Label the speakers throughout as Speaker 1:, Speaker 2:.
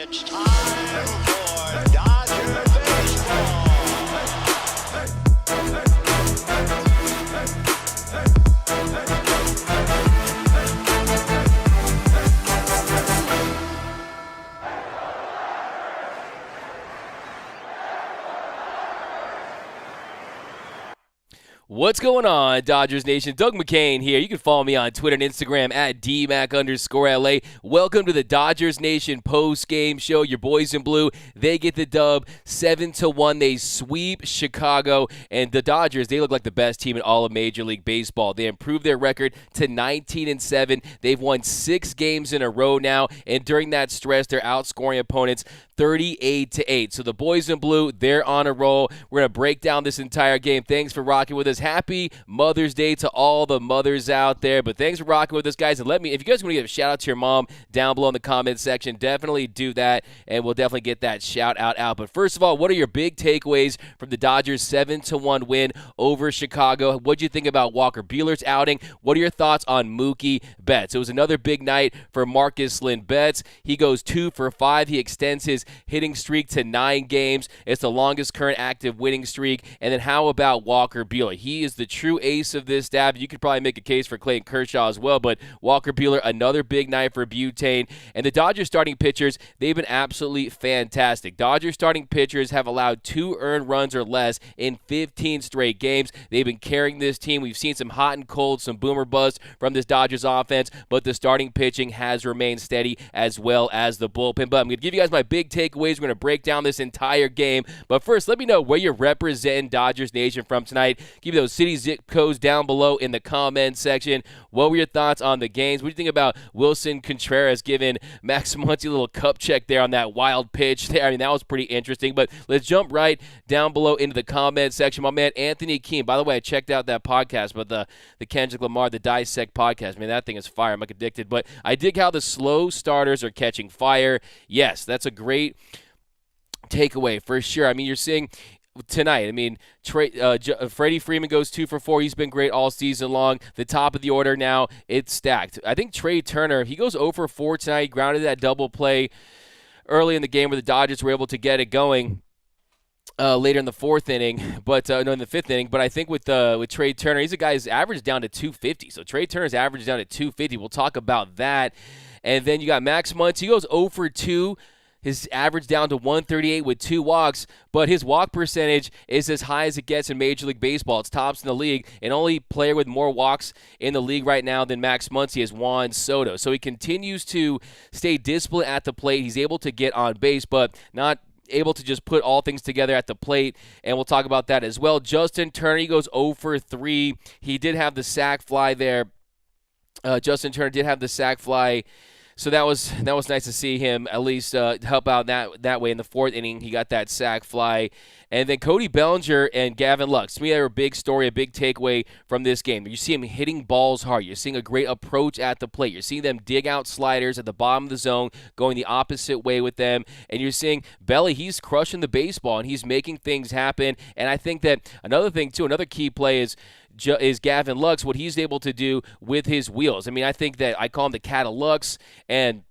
Speaker 1: It's time for Dodger baseball.
Speaker 2: What's going on, Dodgers Nation? Doug McCain here. You can follow me on Twitter and Instagram at DMac_LA. Welcome to the Dodgers Nation post-game show. Your boys in blue, they get the dub 7-1. They sweep Chicago, and the Dodgers, they look like the best team in all of Major League Baseball. They improved their record to 19-7. They've won 6 games in a row now, and during that stretch, they're outscoring opponents 38-8. So the boys in blue, they're on a roll. We're going to break down this entire game. Thanks for rocking with us. Happy Mother's Day to all the mothers out there. But thanks for rocking with us, guys. And if you guys want to give a shout out to your mom down below in the comment section, definitely do that, and we'll definitely get that shout out. But first of all, what are your big takeaways from the Dodgers 7-1 win over Chicago? What'd you think about Walker Buehler's outing? What are your thoughts on Mookie Betts? It was another big night for Marcus Lynn Betts. He goes 2 for 5. He extends his hitting streak to 9 games. It's the longest current active winning streak. And then how about Walker Buehler? He is the true ace of this staff. You could probably make a case for Clayton Kershaw as well, but Walker Buehler, another big night for Butane. And the Dodgers starting pitchers, they've been absolutely fantastic. Dodgers starting pitchers have allowed 2 earned runs or less in 15 straight games. They've been carrying this team. We've seen some hot and cold, some boomer bust from this Dodgers offense, but the starting pitching has remained steady as well as the bullpen. But I'm going to give you guys my big takeaways. We're going to break down this entire game. But first, let me know where you're representing Dodgers Nation from tonight. Give me those city zip codes down below in the comment section. What were your thoughts on the games? What do you think about Wilson Contreras giving Max Muncy a little cup check there on that wild pitch there? I mean, that was pretty interesting. But let's jump right down below into the comment section. My man Anthony Keene. By the way, I checked out that podcast, but the Kendrick Lamar, the Dissect podcast. Man, that thing is fire. I'm like addicted. But I dig how the slow starters are catching fire. Yes, that's a great takeaway for sure. I mean, you're seeing tonight, I mean, Freddie Freeman goes 2 for 4. He's been great all season long. The top of the order now, it's stacked. I think Trey Turner, he goes 0 for 4 tonight. He grounded that double play early in the game where the Dodgers were able to get it going later in the 4th inning, but in the 5th inning. But I think with Trey Turner, he's a guy who's averaged down to 250. So Trey Turner's average down to 250. We'll talk about that. And then you got Max Muncy. He goes 0 for 2. His average down to 138 with 2 walks, but his walk percentage is as high as it gets in Major League Baseball. It's tops in the league, and only player with more walks in the league right now than Max Muncy is Juan Soto. So he continues to stay disciplined at the plate. He's able to get on base, but not able to just put all things together at the plate, and we'll talk about that as well. Justin Turner, he goes 0 for 3. He did have the sac fly there. Justin Turner did have the sac fly. So that was nice to see him at least help out that way in the 4th inning. He got that sac fly. And then Cody Bellinger and Gavin Lux. To me, they were a big story, a big takeaway from this game. You see him hitting balls hard. You're seeing a great approach at the plate. You're seeing them dig out sliders at the bottom of the zone, going the opposite way with them. And you're seeing Belly, he's crushing the baseball, and he's making things happen. And I think that another thing, too, another key play is Gavin Lux, what he's able to do with his wheels. I mean, I think that I call him the cat of Lux, and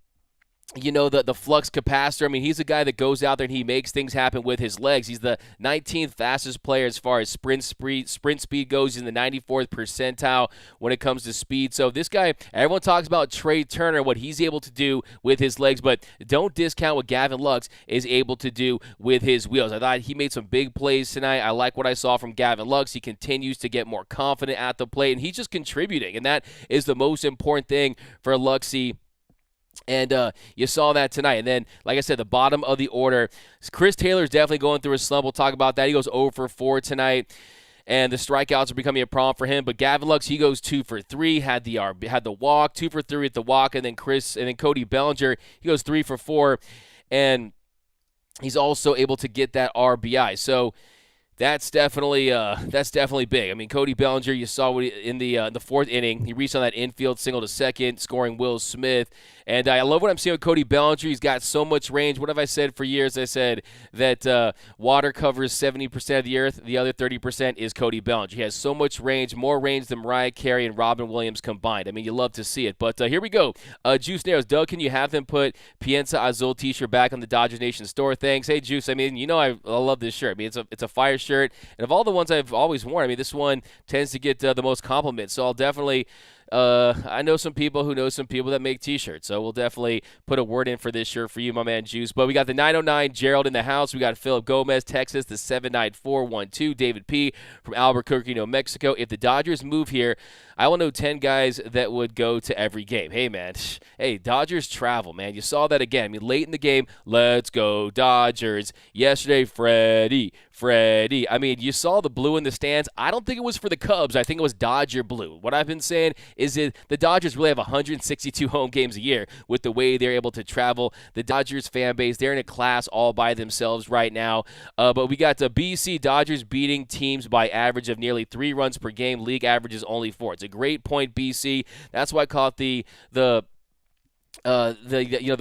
Speaker 2: you know, the flux capacitor. I mean, he's a guy that goes out there and he makes things happen with his legs. He's the 19th fastest player as far as sprint speed goes. He's in the 94th percentile when it comes to speed. So this guy, everyone talks about Trey Turner, what he's able to do with his legs, but don't discount what Gavin Lux is able to do with his wheels. I thought he made some big plays tonight. I like what I saw from Gavin Lux. He continues to get more confident at the plate, and he's just contributing, and that is the most important thing for Luxy. And you saw that tonight. And then, like I said, the bottom of the order, Chris Taylor's definitely going through a slump. We'll talk about that. He goes 0 for 4 tonight, and the strikeouts are becoming a problem for him. But Gavin Lux, he goes 2 for 3, had the walk, 2 for 3 at the walk, and then Cody Bellinger, he goes 3 for 4, and he's also able to get that RBI. So that's definitely big. I mean, Cody Bellinger, you saw in the 4th inning, he reached on that infield single to second, scoring Will Smith. And I love what I'm seeing with Cody Bellinger. He's got so much range. What have I said for years? I said that water covers 70% of the earth. The other 30% is Cody Bellinger. He has so much range, more range than Mariah Carey and Robin Williams combined. I mean, you love to see it. But here we go. Juice Narrows. Doug, can you have them put Piensa Azul t-shirt back on the Dodgers Nation store? Thanks. Hey, Juice, I mean, you know I love this shirt. I mean, it's a fire shirt. And of all the ones I've always worn, I mean, this one tends to get the most compliments. So I'll definitely I know some people who know some people that make t-shirts, so we'll definitely put a word in for this shirt for you, my man Juice. But we got the 909 Gerald in the house. We got Philip Gomez, Texas, the 79412. David P. from Albuquerque, New Mexico. If the Dodgers move here, I will know 10 guys that would go to every game. Hey, man. Hey, Dodgers travel, man. You saw that again. I mean, late in the game, let's go Dodgers. Yesterday, Freddie. I mean, you saw the blue in the stands. I don't think it was for the Cubs. I think it was Dodger blue. What I've been saying is that the Dodgers really have 162 home games a year with the way they're able to travel. The Dodgers fan base, they're in a class all by themselves right now. But we got the BC Dodgers beating teams by average of nearly 3 runs per game. League average is only 4. It's a great point, BC. That's why I call it the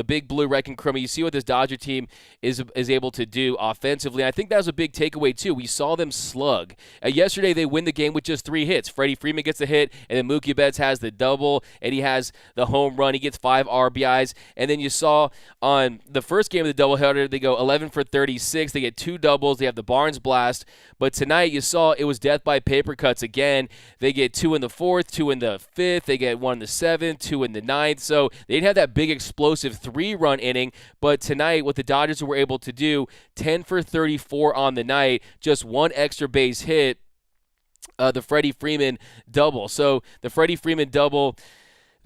Speaker 2: big blue wrecking crew. You see what this Dodger team is able to do offensively. I think that was a big takeaway too. We saw them slug. Yesterday they win the game with just 3 hits. Freddie Freeman gets a hit, and then Mookie Betts has the double, and he has the home run. He gets 5 RBIs, and then you saw on the first game of the doubleheader they go 11 for 36. They get 2 doubles. They have the Barnes blast. But tonight you saw it was death by paper cuts again. They get 2 in the 4th, 2 in the 5th. They get 1 in the 7th, 2 in the 9th. So they didn't have that big explosive 3-run inning, but tonight what the Dodgers were able to do, 10 for 34 on the night, just 1 extra base hit, the Freddie Freeman double. So the Freddie Freeman double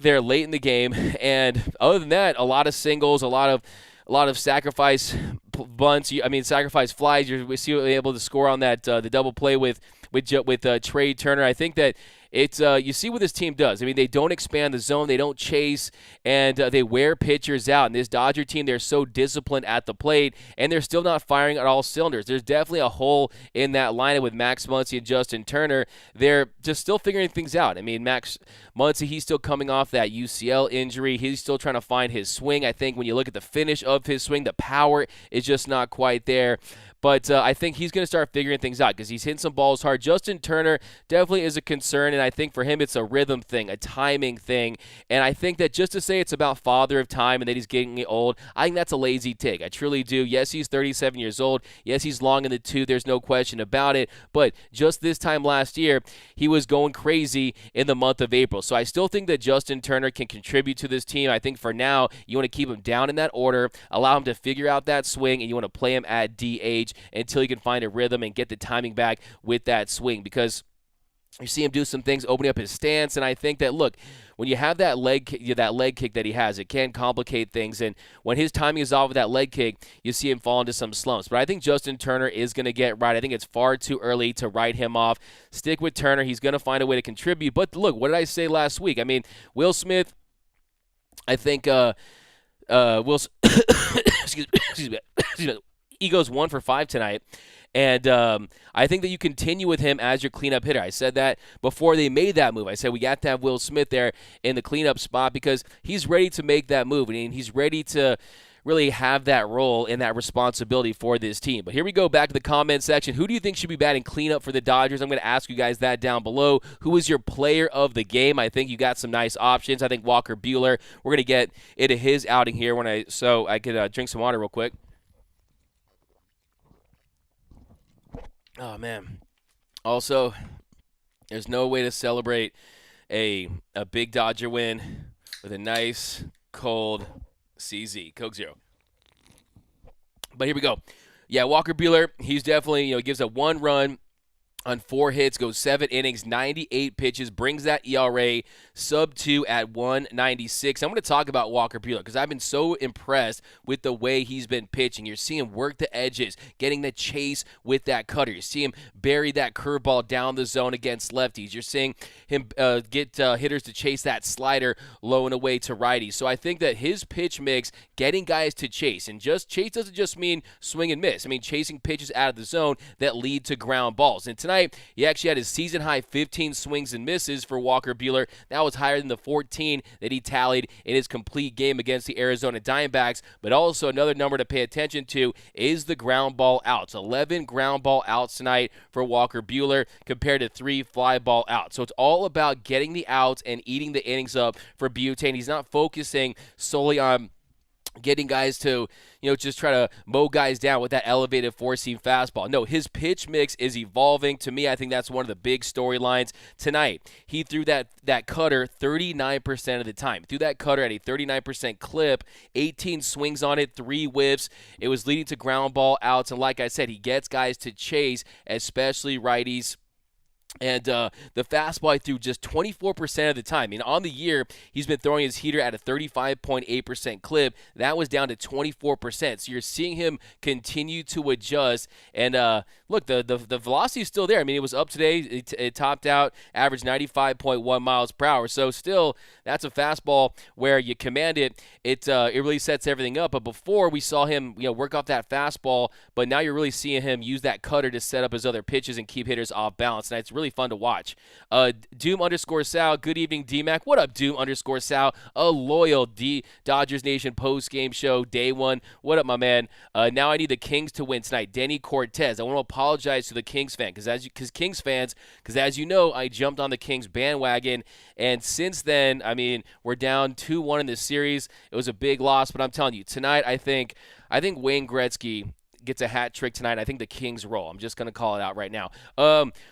Speaker 2: there late in the game, and other than that, a lot of singles, a lot of sacrifice bunts. Sacrifice flies. We see able to score on that the double play with Trey Turner. I think that it's you see what this team does. I mean, they don't expand the zone, they don't chase, and they wear pitchers out. And this Dodger team, they're so disciplined at the plate, and they're still not firing at all cylinders. There's definitely a hole in that lineup with Max Muncy and Justin Turner. They're just still figuring things out. I mean, Max Muncy, he's still coming off that UCL injury. He's still trying to find his swing. I think when you look at the finish of his swing, the power is just not quite there. But I think he's going to start figuring things out because he's hitting some balls hard. Justin Turner definitely is a concern, and I think for him it's a rhythm thing, a timing thing. And I think that just to say it's about father of time and that he's getting old, I think that's a lazy take. I truly do. Yes, he's 37 years old. Yes, he's long in the tooth. There's no question about it. But just this time last year, he was going crazy in the month of April. So I still think that Justin Turner can contribute to this team. I think for now, you want to keep him down in that order, allow him to figure out that swing, and you want to play him at DH until he can find a rhythm and get the timing back with that swing, because you see him do some things opening up his stance, and I think that, look, when you have that leg kick that he has, it can complicate things, and when his timing is off with that leg kick, you see him fall into some slumps. But I think Justin Turner is going to get right. I think it's far too early to write him off. Stick with Turner. He's going to find a way to contribute. But look, what did I say last week? I mean, Will Smith, I think excuse me, he goes 1 for 5 tonight, and I think that you continue with him as your cleanup hitter. I said that before they made that move. I said we got to have Will Smith there in the cleanup spot because he's ready to make that move, and he's ready to really have that role and that responsibility for this team. But here we go back to the comment section. Who do you think should be batting cleanup for the Dodgers? I'm going to ask you guys that down below. Who is your player of the game? I think you got some nice options. I think Walker Buehler. We're going to get into his outing here so I could drink some water real quick. Oh, man. Also, there's no way to celebrate a big Dodger win with a nice, cold CZ, Coke Zero. But here we go. Yeah, Walker Buehler, he's definitely, gives a 1 run on 4 hits, goes 7 innings, 98 pitches, brings that ERA sub-2 at 196. I'm going to talk about Walker Buehler because I've been so impressed with the way he's been pitching. You're seeing him work the edges, getting the chase with that cutter. You see him bury that curveball down the zone against lefties. You're seeing him get hitters to chase that slider low and away to righties. So I think that his pitch mix, getting guys to chase, and just chase doesn't just mean swing and miss. I mean chasing pitches out of the zone that lead to ground balls. And tonight, tonight, he actually had his season-high 15 swings and misses for Walker Buehler. That was higher than the 14 that he tallied in his complete game against the Arizona Diamondbacks. But also another number to pay attention to is the ground ball outs. 11 ground ball outs tonight for Walker Buehler compared to 3 fly ball outs. So it's all about getting the outs and eating the innings up for Butane. He's not focusing solely on getting guys to, just try to mow guys down with that elevated four-seam fastball. No, his pitch mix is evolving. To me, I think that's one of the big storylines tonight. He threw that cutter 39% of the time. Threw that cutter at a 39% clip, 18 swings on it, 3 whiffs. It was leading to ground ball outs, and like I said, he gets guys to chase, especially righties. And the fastball I threw just 24% of the time. I mean, on the year, he's been throwing his heater at a 35.8% clip. That was down to 24%. So you're seeing him continue to adjust. And look, the velocity is still there. I mean, it was up today. It topped out, averaged 95.1 miles per hour. So still, that's a fastball where you command it. It really sets everything up. But before, we saw him work off that fastball. But now you're really seeing him use that cutter to set up his other pitches and keep hitters off balance. And it's really fun to watch. Doom_Sal, good evening, D-Mac. What up, Doom_Sal? A loyal Dodgers Nation post-game show, day one. What up, my man? Now I need the Kings to win tonight. Denny Cortez. I want to apologize to the Kings fan because as you know, I jumped on the Kings bandwagon, and since then, I mean, we're down 2-1 in this series. It was a big loss, but I'm telling you, tonight I think Wayne Gretzky gets a hat trick tonight. I think the Kings roll. I'm just going to call it out right now.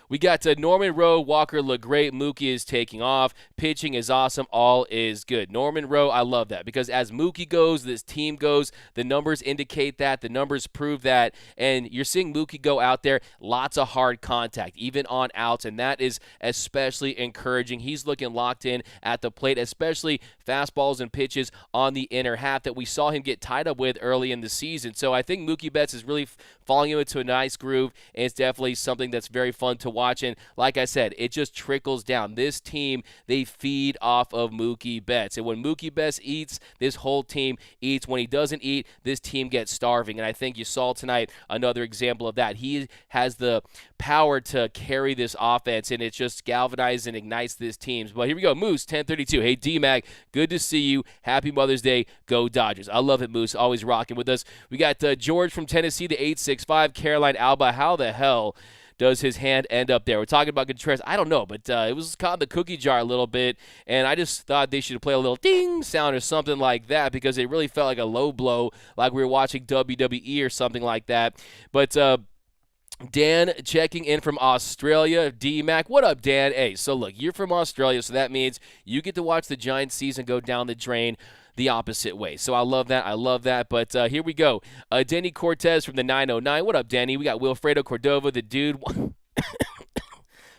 Speaker 2: We got Norman Rowe. Walker looked great. Mookie is taking off. Pitching is awesome. All is good. Norman Rowe, I love that because as Mookie goes, this team goes. The numbers indicate that. The numbers prove that. And you're seeing Mookie go out there. Lots of hard contact, even on outs, and that is especially encouraging. He's looking locked in at the plate, especially fastballs and pitches on the inner half that we saw him get tied up with early in the season. So I think Mookie Betts is really falling into a nice groove, and it's definitely something that's very fun to watch. And like I said, it just trickles down. This team, they feed off of Mookie Betts. And when Mookie Betts eats, this whole team eats. When he doesn't eat, this team gets starving. And I think you saw tonight another example of that. He has the power to carry this offense, and it just galvanizes and ignites this team. But here we go. Moose, 1032. Hey, D-Mac, good to see you. Happy Mother's Day. Go Dodgers. I love it, Moose. Always rocking with us. We got George from Tennessee, the 865. Caroline Alba, how the hell does his hand end up there? We're talking about Contreras. I don't know, but it was caught in the cookie jar a little bit, and I just thought they should play a little ding sound or something like that because it really felt like a low blow, like we were watching WWE or something like that. But Dan checking in from Australia. D-Mac, what up, Dan? Hey, so look, you're from Australia, so that means you get to watch the Giants season go down the drain the opposite way. So I love that. But here we go. Denny Cortez from the 909. What up, Denny? We got Wilfredo Cordova, the dude.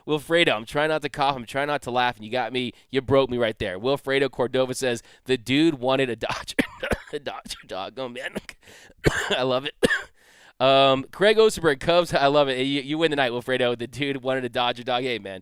Speaker 2: Wilfredo, I'm trying not to cough. I'm trying not to laugh, and you broke me right there. Wilfredo Cordova says, the dude wanted a Dodger. A Dodger dog. Oh, man. I love it. Craig Osterberg, Cubs. I love it. You win the night, Wilfredo. The dude wanted a Dodger dog. Hey, man.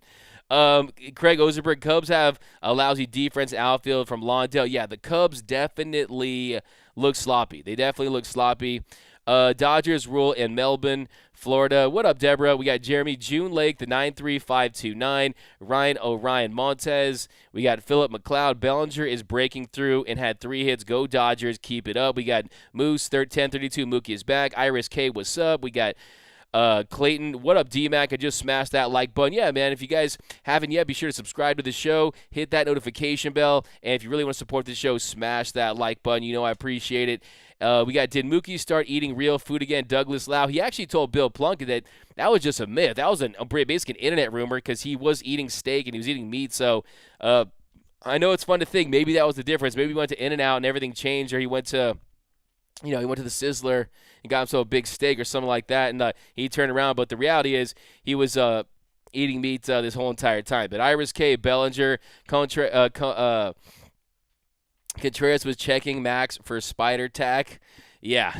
Speaker 2: Craig Osterberg, Cubs have a lousy defense outfield from Lawndale. Yeah, the Cubs definitely look sloppy. They definitely look sloppy. Dodgers rule in Melbourne, Florida. What up, Deborah? We got Jeremy June Lake, the 93529. Ryan O'Ryan Montez. We got Philip McLeod. Bellinger is breaking through and had 3 hits. Go Dodgers. Keep it up. We got Moose, 1032. Mookie is back. Iris K, what's up? We got Clayton, what up, D-Mac? I just smashed that like button. Yeah, man, if you guys haven't yet, be sure to subscribe to the show, hit that notification bell, and if you really want to support the show, smash that like button. You know I appreciate it. We got, did Mookie start eating real food again? Douglas Lau. He actually told Bill Plunkett that was just a myth. That was basically an internet rumor because he was eating steak and he was eating meat. So I know it's fun to think maybe that was the difference. Maybe he went to In-N-Out and everything changed, or he went to the Sizzler and got himself a big steak or something like that, and he turned around. But the reality is he was eating meat this whole entire time. But Iris K, Bellinger, Contreras was checking Max for spider tack. Yeah.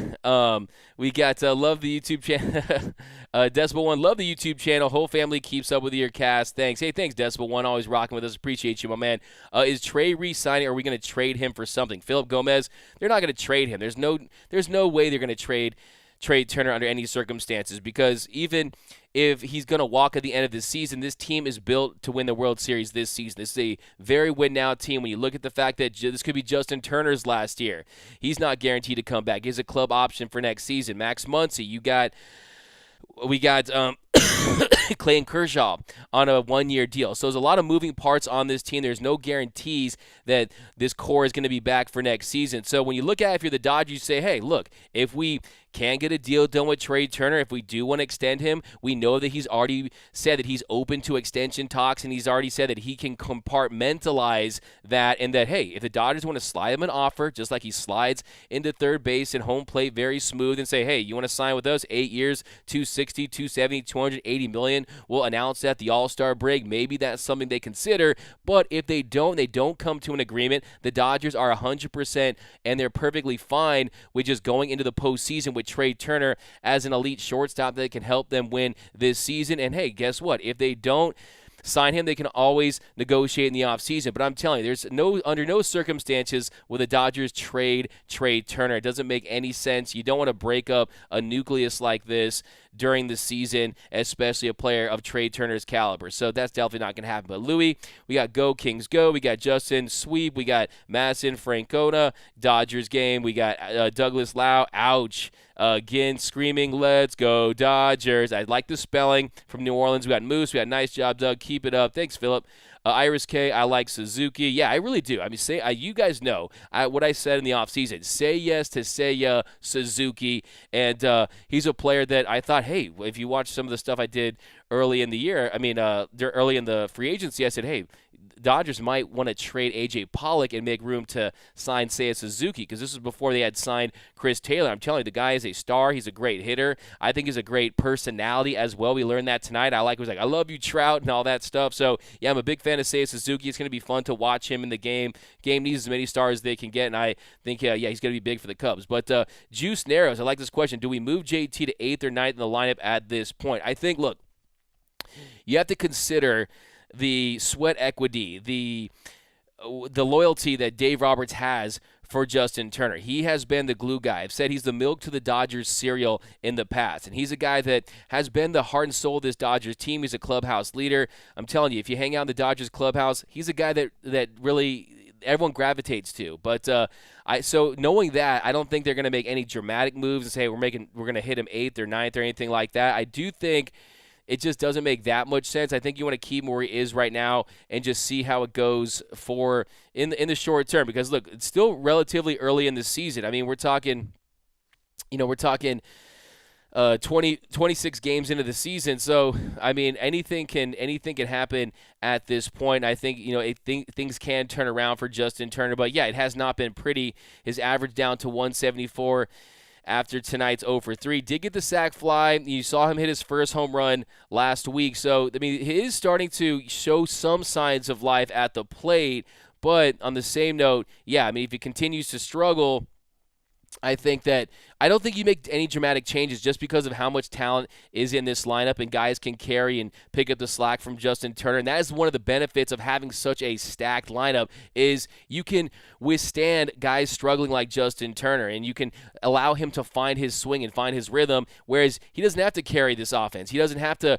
Speaker 2: We got love the YouTube channel. Decibel One, love the YouTube channel. Whole family keeps up with your cast. Thanks. Hey, thanks, Decibel One. Always rocking with us. Appreciate you, my man. Is Trey re-signing, or are we going to trade him for something? Philip Gomez, they're not going to trade him. There's no way they're going to trade trade Turner under any circumstances, because even if he's going to walk at the end of the season, this team is built to win the World Series this season. This is a very win-now team. When you look at the fact that this could be Justin Turner's last year, he's not guaranteed to come back. He's a club option for next season. Max Muncy, we got Clayton Kershaw on a one-year deal. So there's a lot of moving parts on this team. There's no guarantees that this core is going to be back for next season. So when you look at it, if you're the Dodgers, you say, hey, look, if we can get a deal done with Trey Turner, if we do want to extend him, we know that he's already said that he's open to extension talks, and he's already said that he can compartmentalize that, and that, hey, if the Dodgers want to slide him an offer, just like he slides into third base and home plate very smooth, and say, hey, you want to sign with us, 8 years, 260, 270, 280 million, we'll announce that the All-Star break. Maybe that's something they consider. But if they don't come to an agreement, the Dodgers are 100%, and they're perfectly fine with just going into the postseason with Trey Turner as an elite shortstop that can help them win this season. And hey, guess what? If they don't sign him, they can always negotiate in the offseason. But I'm telling you, under no circumstances will the Dodgers trade Trey Turner. It doesn't make any sense. You don't want to break up a nucleus like this during the season, especially a player of Trey Turner's caliber. So that's definitely not going to happen. But Louis, we got Go Kings Go. We got Justin Sweep. We got Madison Francona. Dodgers game. We got Douglas Lau. Ouch. Again, screaming, let's go Dodgers. I like the spelling from New Orleans. We got Moose. We got nice job, Doug. Keep it up. Thanks, Philip. Iris K, I like Suzuki. Yeah, I really do. I mean, you guys know what I said in the offseason. Say yes to Seiya Suzuki. And he's a player that I thought, hey, if you watch some of the stuff I did early in the year, early in the free agency, I said, hey, Dodgers might want to trade A.J. Pollock and make room to sign Seiya Suzuki, because this was before they had signed Chris Taylor. I'm telling you, the guy is a star. He's a great hitter. I think he's a great personality as well. We learned that tonight. I love you, Trout, and all that stuff. So, yeah, I'm a big fan of Seiya Suzuki. It's going to be fun to watch him in the game. Game needs as many stars as they can get, and I think, he's going to be big for the Cubs. But Juice Narrows, I like this question. Do we move JT to 8th or 9th in the lineup at this point? I think, look, you have to consider the sweat equity, the loyalty that Dave Roberts has for Justin Turner. He has been the glue guy. I've said he's the milk to the Dodgers cereal in the past, and he's a guy that has been the heart and soul of this Dodgers team. He's a clubhouse leader. I'm telling you, if you hang out in the Dodgers clubhouse, he's a guy that really everyone gravitates to. But so knowing that, I don't think they're going to make any dramatic moves and say we're going to hit him 8th or 9th or anything like that. I do think it just doesn't make that much sense. I think you want to keep him where he is right now and just see how it goes in the short term. Because look, it's still relatively early in the season. I mean, we're talking 26 games into the season. So I mean, anything can happen at this point. I think things can turn around for Justin Turner. But yeah, it has not been pretty. His average down to 174. After tonight's 0-for-3. Did get the sac fly. You saw him hit his first home run last week. So, I mean, he is starting to show some signs of life at the plate. But on the same note, yeah, I mean, if he continues to struggle, I don't think you make any dramatic changes just because of how much talent is in this lineup, and guys can carry and pick up the slack from Justin Turner. And that is one of the benefits of having such a stacked lineup, is you can withstand guys struggling like Justin Turner, and you can allow him to find his swing and find his rhythm, whereas he doesn't have to carry this offense. He doesn't have to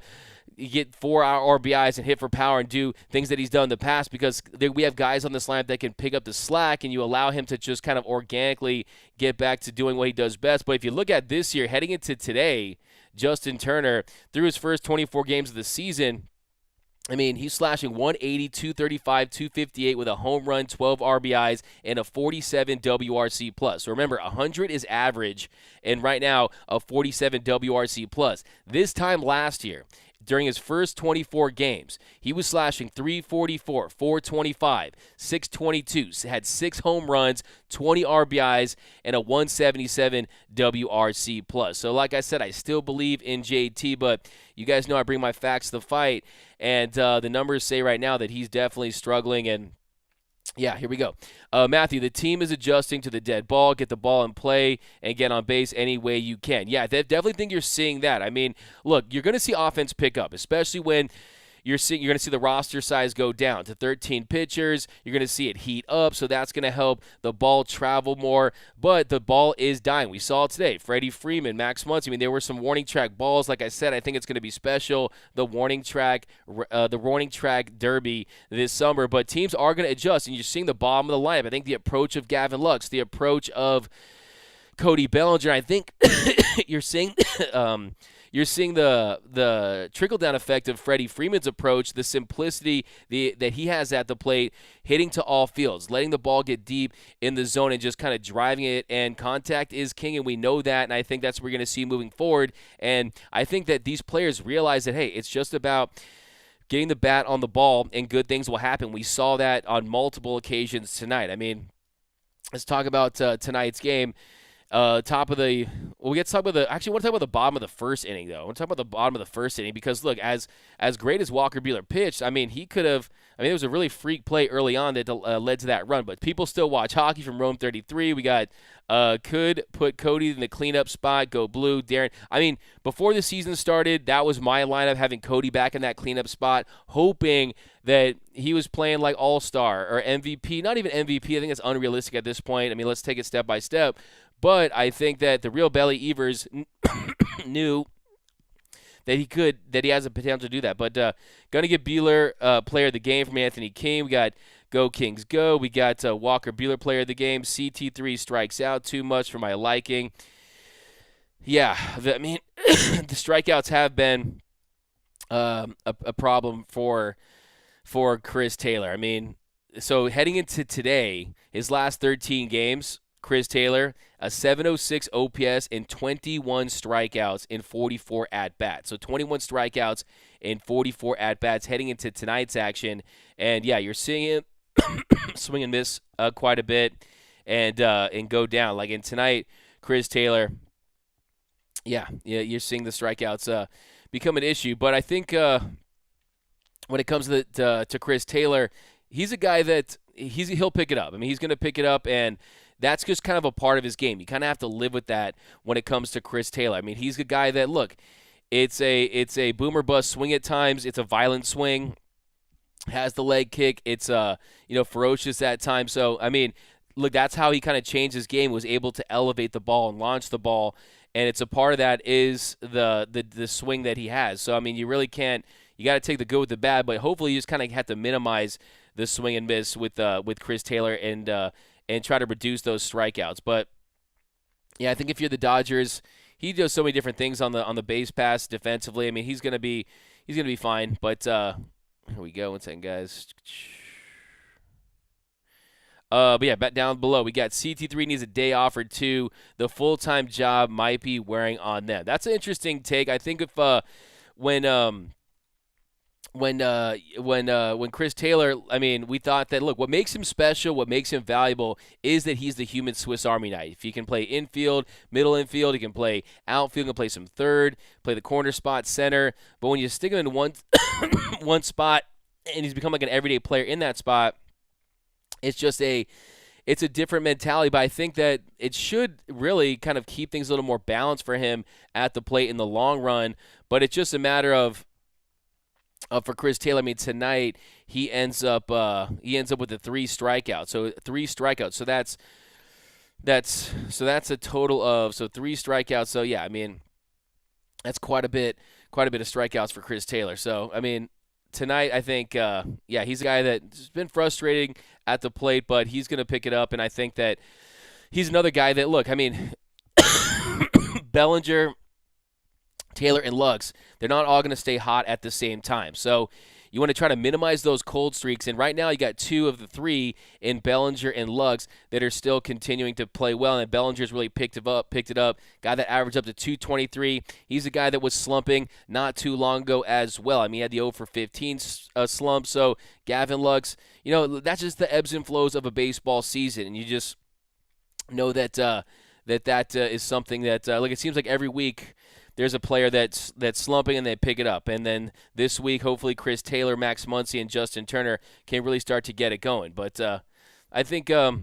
Speaker 2: get 4 RBIs and hit for power and do things that he's done in the past, because we have guys on this lineup that can pick up the slack, and you allow him to just kind of organically get back to doing what he does best. But if you look at this year, heading into today, Justin Turner, through his first 24 games of the season, I mean, he's slashing 180, 235, 258 with a home run, 12 RBIs, and a 47 WRC plus. So remember, 100 is average, and right now a 47 WRC plus. This time last year, during his first 24 games, he was slashing 344, 425, 622, had 6 home runs, 20 RBIs, and a 177 WRC plus. So like I said, I still believe in JT, but you guys know I bring my facts to the fight, and the numbers say right now that he's definitely struggling. And yeah, here we go. Matthew, the team is adjusting to the dead ball. Get the ball in play and get on base any way you can. Yeah, I definitely think you're seeing that. I mean, look, you're going to see offense pick up, especially when you're going to see the roster size go down to 13 pitchers. You're going to see it heat up, so that's going to help the ball travel more. But the ball is dying. We saw it today. Freddie Freeman, Max Muncy. I mean, there were some warning track balls. Like I said, I think it's going to be special. The warning track derby this summer. But teams are going to adjust, and you're seeing the bottom of the lineup. I think the approach of Gavin Lux, the approach of Cody Bellinger. I think you're seeing the trickle-down effect of Freddie Freeman's approach, the simplicity that he has at the plate, hitting to all fields, letting the ball get deep in the zone and just kind of driving it, and contact is king, and we know that, and I think that's what we're going to see moving forward. And I think that these players realize that, hey, it's just about getting the bat on the ball, and good things will happen. We saw that on multiple occasions tonight. I mean, let's talk about tonight's game. We get to talk about I want to talk about the bottom of the first inning, though. I want to talk about the bottom of the first inning because, look, as great as Walker Buehler pitched, I mean, there was a really freak play early on that led to that run, but people still watch hockey from Rome 33. We got could put Cody in the cleanup spot, go blue, Darren. I mean, before the season started, that was my lineup, having Cody back in that cleanup spot, hoping that he was playing like all-star or MVP. Not even MVP. I think it's unrealistic at this point. I mean, let's take it step by step. But I think that the real Belly Evers knew that he has the potential to do that. But going to get Beuhler player of the game from Anthony King. We got Go Kings Go. We got Walker Buehler player of the game. CT3 strikes out too much for my liking. Yeah, the strikeouts have been a problem for Chris Taylor. I mean, so heading into today, his last 13 games, Chris Taylor, a 706 OPS and 21 strikeouts in 44 at-bats. So 21 strikeouts in 44 at-bats heading into tonight's action. And, yeah, you're seeing him swing and miss quite a bit and go down. Like in tonight, Chris Taylor, yeah, you're seeing the strikeouts become an issue. But I think when it comes to Chris Taylor, he's a guy that he'll pick it up. I mean, he's going to pick it up, and that's just kind of a part of his game. You kind of have to live with that when it comes to Chris Taylor. I mean, he's a guy that, look, it's a boomer bust swing at times. It's a violent swing. Has the leg kick. It's ferocious at times. So, I mean, look, that's how he kind of changed his game, was able to elevate the ball and launch the ball. And it's a part of that is the swing that he has. So, I mean, you really can't – you got to take the good with the bad, but hopefully you just kind of have to minimize the swing and miss with Chris Taylor and try to reduce those strikeouts. But yeah, I think if you're the Dodgers, he does so many different things on the base pass defensively. I mean, he's gonna be fine. But here we go. 1 second, guys. But yeah, back down below, we got CT3 needs a day off or two. The full-time job might be wearing on them. That's an interesting take. I think if when Chris Taylor, I mean, we thought that, look, what makes him special, what makes him valuable is that he's the human Swiss Army knife. He can play infield, middle infield, he can play outfield, he can play some third, play the corner spot, center. But when you stick him in one spot and he's become like an everyday player in that spot, it's a different mentality. But I think that it should really kind of keep things a little more balanced for him at the plate in the long run. But it's just a matter of for Chris Taylor, I mean, tonight he ends up with the 3 strikeouts. So 3 strikeouts. So that's a total of 3 strikeouts. So yeah, I mean, that's quite a bit of strikeouts for Chris Taylor. So I mean, tonight I think he's a guy that's been frustrating at the plate, but he's going to pick it up, and I think that he's another guy that, look, I mean, Bellinger, Taylor, and Lux, they're not all going to stay hot at the same time. So you want to try to minimize those cold streaks. And right now you got 2 of the 3 in Bellinger and Lux that are still continuing to play well. And Bellinger's really picked it up. Guy that averaged up to 223. He's a guy that was slumping not too long ago as well. I mean, he had the 0 for 15 slump. So Gavin Lux, that's just the ebbs and flows of a baseball season. And you just know that that is something that, it seems like every week there's a player that's slumping and they pick it up. And then this week, hopefully Chris Taylor, Max Muncy, and Justin Turner can really start to get it going. But I think they're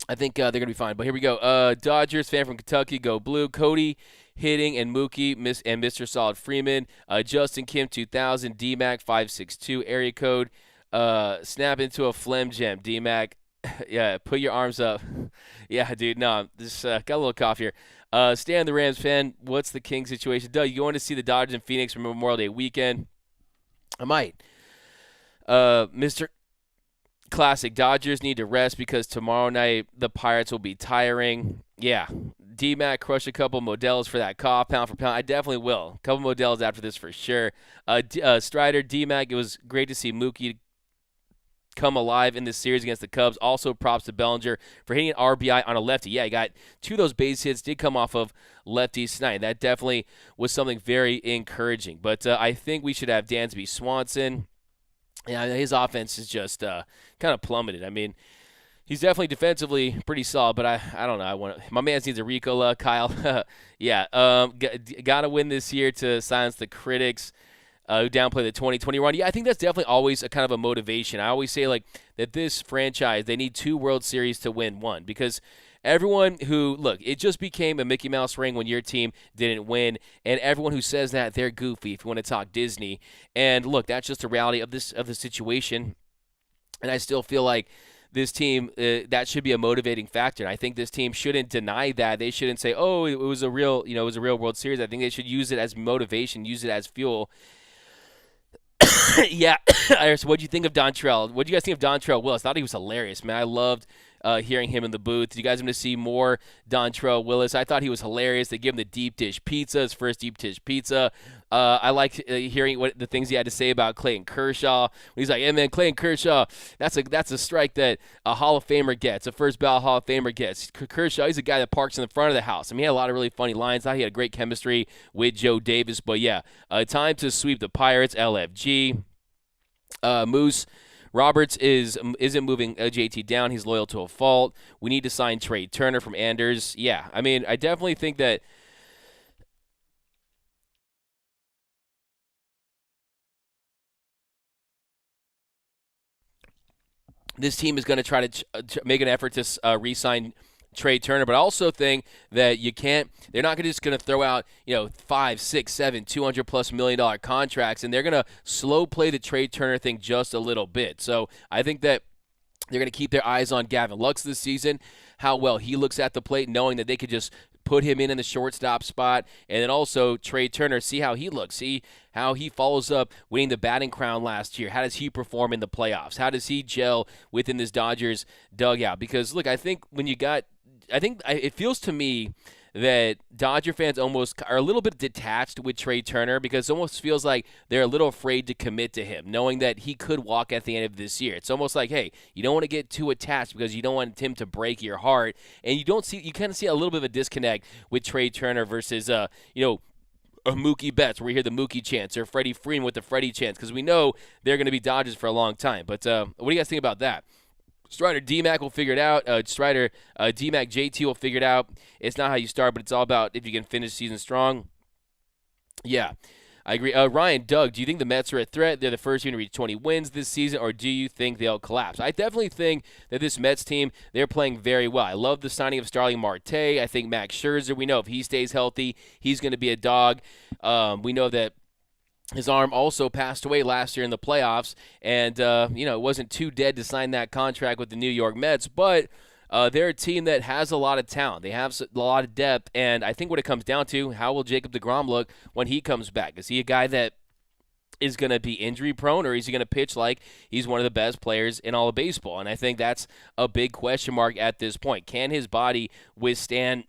Speaker 2: going to be fine. But here we go. Dodgers fan from Kentucky, go blue. Cody hitting, and Mookie and Mr. Solid Freeman. Justin Kim 2000, DMAC 562 area code. Snap into a phlegm gem, DMAC. Yeah, put your arms up. Yeah, dude, no, just got a little cough here. Stan the Rams fan, what's the King situation? Doug, you going to see the Dodgers in Phoenix for Memorial Day weekend? I might. Mr. Classic, Dodgers need to rest because tomorrow night the Pirates will be tiring. Yeah, D-Mac crush a couple Modelos for that cough, pound for pound. I definitely will. A couple Modelos after this for sure. Strider, D-Mac, it was great to see Mookie come alive in this series against the Cubs. Also, props to Bellinger for hitting an RBI on a lefty. Yeah, he got 2 of those base hits, did come off of lefties tonight. That definitely was something very encouraging. But I think we should have Dansby Swanson. Yeah, his offense is just kind of plummeted. I mean, he's definitely defensively pretty solid, but I don't know. My man needs a Ricola, Kyle. Yeah, got to win this year to silence the critics who downplay the 2020 run. Yeah, I think that's definitely always a kind of a motivation. I always say like that this franchise, they need 2 World Series to win one because everyone who, look, it just became a Mickey Mouse ring when your team didn't win, and everyone who says that, they're goofy if you want to talk Disney. And look, that's just the reality of the situation. And I still feel like this team, that should be a motivating factor. And I think this team shouldn't deny that. They shouldn't say, oh, it was a real World Series. I think they should use it as motivation, use it as fuel. Yeah, Iris, what'd you think of Dontrell? What'd you guys think of Dontrell Willis? I thought he was hilarious, man. I loved hearing him in the booth. You guys want to see more Dontrell Willis? I thought he was hilarious. They give him the deep dish pizza, his first deep dish pizza. I liked hearing what the things he had to say about Clayton Kershaw. He's like, "Hey man, Clayton Kershaw, that's a strike that a Hall of Famer gets, a first ballot Hall of Famer gets. Kershaw, he's a guy that parks in the front of the house." I mean, he had a lot of really funny lines. I thought he had great chemistry with Joe Davis. But yeah, time to sweep the Pirates. LFG. Moose Roberts isn't moving JT down. He's loyal to a fault. We need to sign Trey Turner from Anders. Yeah, I mean, I definitely think that this team is going to try to make an effort to re-sign Trey Turner, but I also think that they're not just going to throw out, 5, 6, 7, $200+ million contracts, and they're going to slow play the Trey Turner thing just a little bit. So I think that they're going to keep their eyes on Gavin Lux this season, how well he looks at the plate, knowing that they could just put him in the shortstop spot, and then also Trey Turner, see how he looks, see how he follows up winning the batting crown last year. How does he perform in the playoffs? How does he gel within this Dodgers dugout? Because, look, I think it feels to me that Dodger fans almost are a little bit detached with Trey Turner because it almost feels like they're a little afraid to commit to him, knowing that he could walk at the end of this year. It's almost like, hey, you don't want to get too attached because you don't want him to break your heart, and you kind of see a little bit of a disconnect with Trey Turner versus a Mookie Betts, where we hear the Mookie chants, or Freddie Freeman with the Freddie chants, because we know they're going to be Dodgers for a long time. But what do you guys think about that? Strider D-Mac will figure it out. Strider D-Mac JT will figure it out. It's not how you start, but it's all about if you can finish the season strong. Yeah, I agree. Ryan, Doug, do you think the Mets are a threat? They're the first team to reach 20 wins this season, or do you think they'll collapse? I definitely think that this Mets team, they're playing very well. I love the signing of Starling Marte. I think Max Scherzer, we know if he stays healthy, he's going to be a dog. We know that his arm also passed away last year in the playoffs, and, it wasn't too dead to sign that contract with the New York Mets, but they're a team that has a lot of talent. They have a lot of depth, and I think what it comes down to, how will Jacob deGrom look when he comes back? Is he a guy that is going to be injury-prone, or is he going to pitch like he's one of the best players in all of baseball? And I think that's a big question mark at this point. Can his body withstand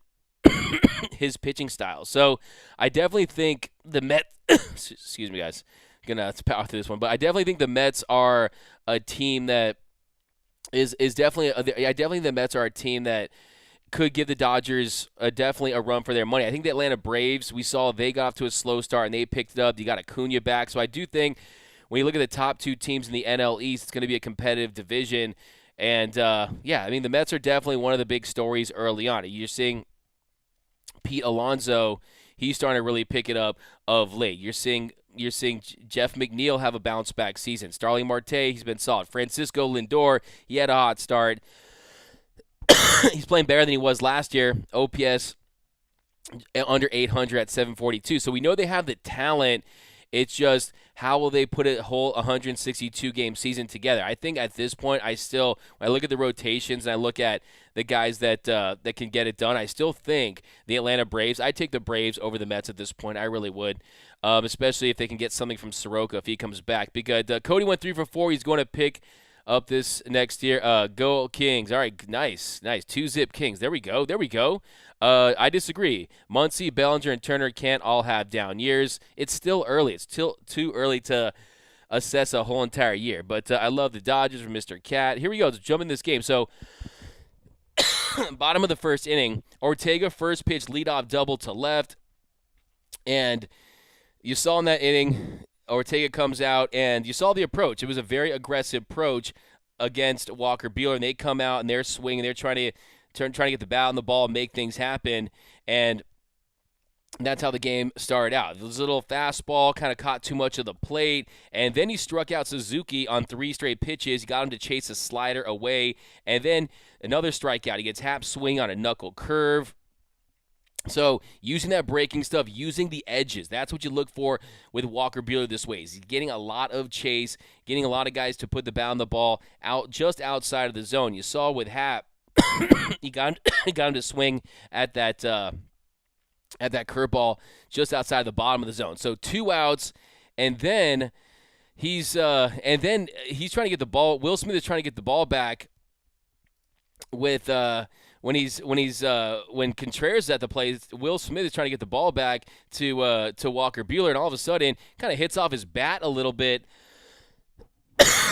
Speaker 2: his pitching style? So I definitely think the Mets excuse me, guys, I'm gonna power through this one, but I definitely think the Mets are a team that is definitely I definitely think the Mets are a team that could give the Dodgers definitely a run for their money. I think the Atlanta Braves, we saw they got off to a slow start and they picked it up. You got Acuna back, so I do think when you look at the top 2 teams in the NL East, it's going to be a competitive division. And the Mets are definitely one of the big stories early on. You're seeing Pete Alonso, he's starting to really pick it up of late. You're seeing Jeff McNeil have a bounce back season. Starling Marte, he's been solid. Francisco Lindor, he had a hot start. He's playing better than he was last year. OPS under 800 at 742. So we know they have the talent. It's just how will they put a whole 162 game season together? I think at this point, when I look at the rotations and I look at the guys that can get it done, I still think the Atlanta Braves. I take the Braves over the Mets at this point. I really would, especially if they can get something from Soroka if he comes back. Because Cody went 3 for 4. He's going to pick up this next year. Go Kings. All right, nice. 2-zip Kings. There we go. I disagree. Muncy, Bellinger, and Turner can't all have down years. It's still early. It's still too early to assess a whole entire year. But I love the Dodgers from Mr. Cat. Here we go. Let's jump in this game. So, bottom of the first inning, Ortega first pitch leadoff double to left. And you saw in that inning, Ortega comes out, and you saw the approach. It was a very aggressive approach against Walker Buehler, and they come out and they're swinging. They're trying to get the bat on the ball, make things happen, and that's how the game started out. This little fastball kind of caught too much of the plate, and then he struck out Suzuki on 3 straight pitches. He got him to chase a slider away, and then another strikeout. He gets Happ swing on a knuckle curve. So using that breaking stuff, using the edges, that's what you look for with Walker Buehler this way. He's getting a lot of chase, getting a lot of guys to put the bat on the ball out just outside of the zone. You saw with Happ, he got him to swing at that curveball just outside the bottom of the zone. So 2 outs, and then he's trying to get the ball. Will Smith is trying to get the ball back with when Contreras is at the plate. Will Smith is trying to get the ball back to Walker Buehler, and all of a sudden kind of hits off his bat a little bit,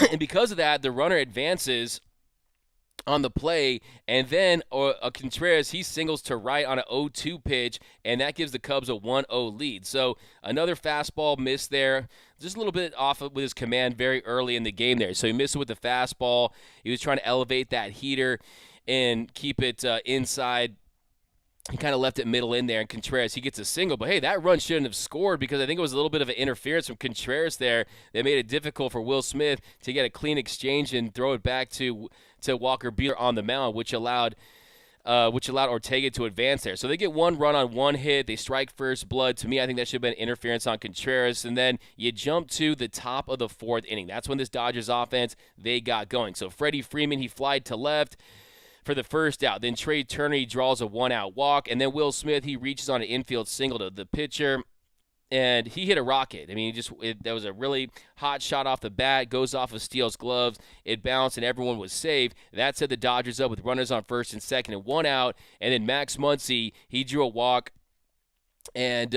Speaker 2: and because of that, the runner advances on the play, and then Contreras, he singles to right on an 0-2 pitch, and that gives the Cubs a 1-0 lead. So another fastball miss there, just a little bit off with his command very early in the game there. So he missed it with the fastball. He was trying to elevate that heater and keep it inside. He kind of left it middle in there, and Contreras, he gets a single. But, hey, that run shouldn't have scored because I think it was a little bit of an interference from Contreras there that made it difficult for Will Smith to get a clean exchange and throw it back to Walker Buehler on the mound, which allowed Ortega to advance there. So they get 1 run on 1 hit. They strike first blood. To me, I think that should have been interference on Contreras. And then you jump to the top of the 4th inning. That's when this Dodgers offense, they got going. So Freddie Freeman, he flied to left for the first out. Then Trey Turner, he draws a 1-out walk. And then Will Smith, he reaches on an infield single to the pitcher, and he hit a rocket. I mean, that was a really hot shot off the bat, goes off of Steele's gloves. It bounced, and everyone was safe. That set the Dodgers up with runners on first and second and 1 out. And then Max Muncy, he drew a walk. And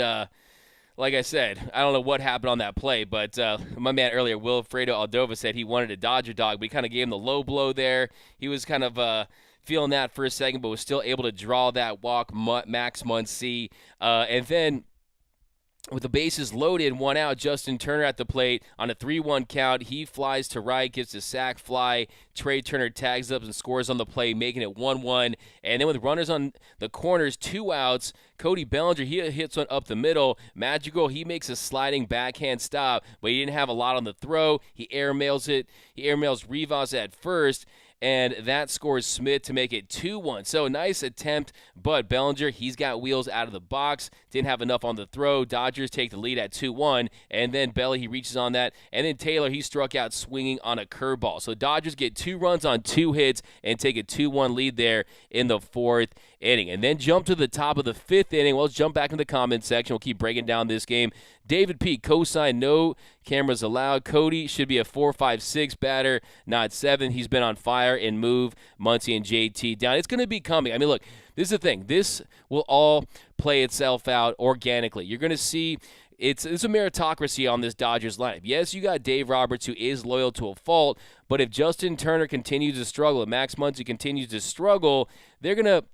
Speaker 2: like I said, I don't know what happened on that play, but my man earlier, Wilfredo Aldova, said he wanted a Dodger dog, but he kind of gave him the low blow there. He was kind of feeling that for a second, but was still able to draw that walk, Max Muncy. And then with the bases loaded, 1 out, Justin Turner at the plate on a 3-1 count. He flies to right, gets a sac fly. Trey Turner tags up and scores on the play, making it 1-1. And then with runners on the corners, 2 outs, Cody Bellinger, he hits one up the middle. Madrigal, he makes a sliding backhand stop, but he didn't have a lot on the throw. He airmails it. He airmails Rivas at first, and that scores Smith to make it 2-1. So nice attempt, but Bellinger, he's got wheels out of the box. Didn't have enough on the throw. Dodgers take the lead at 2-1, and then Belly, he reaches on that. And then Taylor, he struck out swinging on a curveball. So Dodgers get 2 runs on 2 hits and take a 2-1 lead there in the 4th inning. And then jump to the top of the 5th inning. Well, let's jump back in the comments section. We'll keep breaking down this game. David P. cosign, no cameras allowed. Cody should be a 4-5-6 batter, not 7. He's been on fire and move Muncy and JT down. It's going to be coming. I mean, look, this is the thing. This will all play itself out organically. You're going to see it's a meritocracy on this Dodgers lineup. Yes, you got Dave Roberts, who is loyal to a fault, but if Justin Turner continues to struggle and Max Muncy continues to struggle, they're going to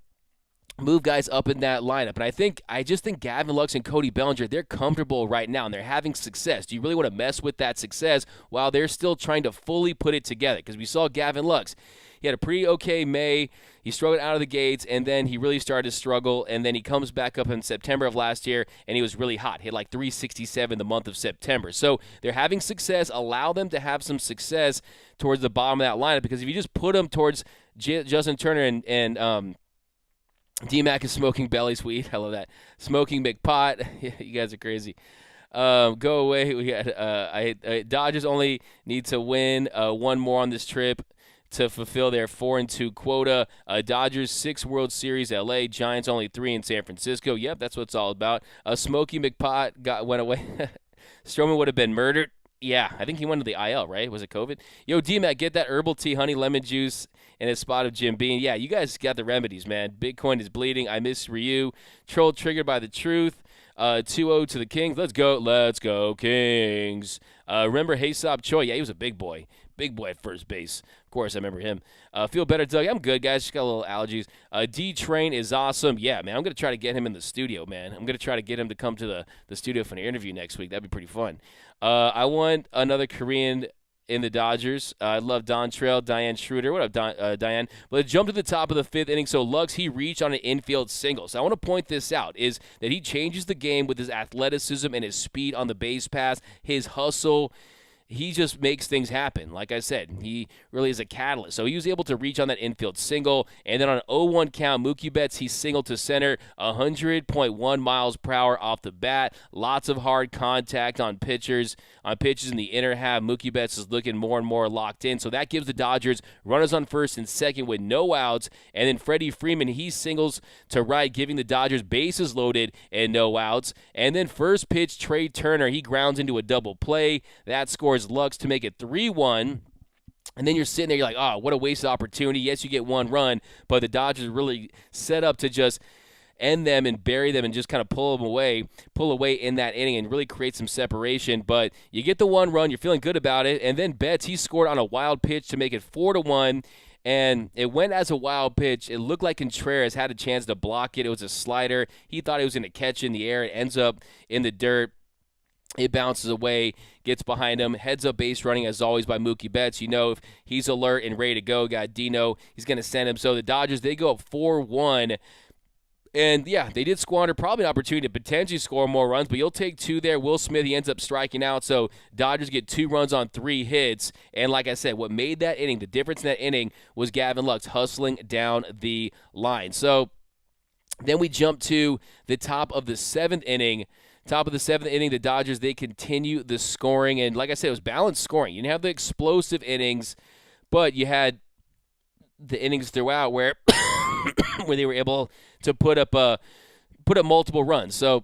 Speaker 2: move guys up in that lineup. And I just think Gavin Lux and Cody Bellinger, they're comfortable right now, and they're having success. Do you really want to mess with that success while they're still trying to fully put it together? Because we saw Gavin Lux. He had a pretty okay May. He struggled out of the gates, and then he really started to struggle, and then he comes back up in September of last year, and he was really hot. He had like 367 the month of September. So they're having success. Allow them to have some success towards the bottom of that lineup, because if you just put them towards Justin Turner D-Mac is smoking belly's weed. I love that. Smoking McPot. You guys are crazy. Go away. We got Dodgers only need to win one more on this trip to fulfill their 4-2 quota. Dodgers 6 World Series, LA. Giants only 3 in San Francisco. Yep, that's what it's all about. Smokey McPot went away. Stroman would have been murdered. Yeah, I think he went to the IL, right? Was it COVID? Yo, D-Mac, get that herbal tea, honey lemon juice, and a spot of Jim Beam. Yeah, you guys got the remedies, man. Bitcoin is bleeding. I miss Ryu. Troll triggered by the truth. 2-0 to the Kings. Let's go, Kings. Remember Haesop Choi? Yeah, he was a big boy. Big boy at first base. Of course, I remember him. Feel better, Doug? I'm good, guys. Just got a little allergies. D-Train is awesome. Yeah, man, I'm going to try to get him in the studio, man. I'm going to try to get him to come to the studio for an interview next week. That'd be pretty fun. I want another Korean in the Dodgers. I love Don Trail, Diane Schroeder. What up, Diane? But let's jump to the top of the 5th inning. So Lux, he reached on an infield single. So I want to point this out, is that he changes the game with his athleticism and his speed on the base pass, his hustle. He just makes things happen. Like I said, he really is a catalyst. So he was able to reach on that infield single. And then on an 0-1 count, Mookie Betts, he singled to center 100.1 miles per hour off the bat. Lots of hard contact on pitches in the inner half. Mookie Betts is looking more and more locked in. So that gives the Dodgers runners on first and second with no outs. And then Freddie Freeman, he singles to right, giving the Dodgers bases loaded and no outs. And then first pitch, Trey Turner, he grounds into a double play. That scores Lux to make it 3-1. And then you're sitting there, you're like, oh, what a wasted opportunity. Yes, you get one run, but the Dodgers really set up to just end them and bury them and just kind of pull away in that inning and really create some separation. But you get the one run, you're feeling good about it. And then Betts, he scored on a wild pitch to make it 4-1. And it went as a wild pitch. It looked like Contreras had a chance to block it. It was a slider. He thought he was going to catch it in the air. It ends up in the dirt. It bounces away, gets behind him, heads up base running as always by Mookie Betts. You know, if he's alert and ready to go, got Dino, he's going to send him. So the Dodgers, they go up 4-1. And, yeah, they did squander probably an opportunity to potentially score more runs, but you'll take 2 there. Will Smith, he ends up striking out. So Dodgers get 2 runs on 3 hits. And like I said, what made that inning, the difference in that inning, was Gavin Lux hustling down the line. So then we jump to the top of the 7th inning. Top of the 7th inning, the Dodgers, they continue the scoring. And like I said, it was balanced scoring. You didn't have the explosive innings, but you had the innings throughout where where they were able to put up multiple runs. So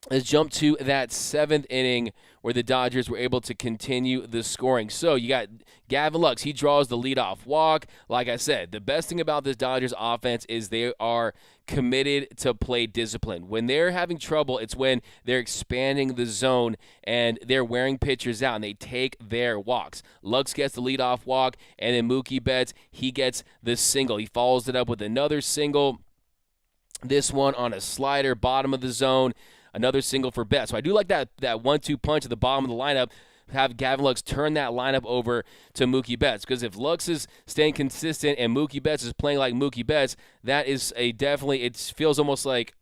Speaker 2: let's jump to that 7th inning where the Dodgers were able to continue the scoring. So you got Gavin Lux. He draws the leadoff walk. Like I said, the best thing about this Dodgers offense is they are committed to play discipline. When they're having trouble, it's when they're expanding the zone and they're wearing pitchers out and they take their walks. Lux gets the leadoff walk, and then Mookie Betts, he gets the single. He follows it up with another single. This one on a slider, bottom of the zone. Another single for Betts. So I do like that 1-2 punch at the bottom of the lineup. Have Gavin Lux turn that lineup over to Mookie Betts. Because if Lux is staying consistent and Mookie Betts is playing like Mookie Betts, that is it feels almost like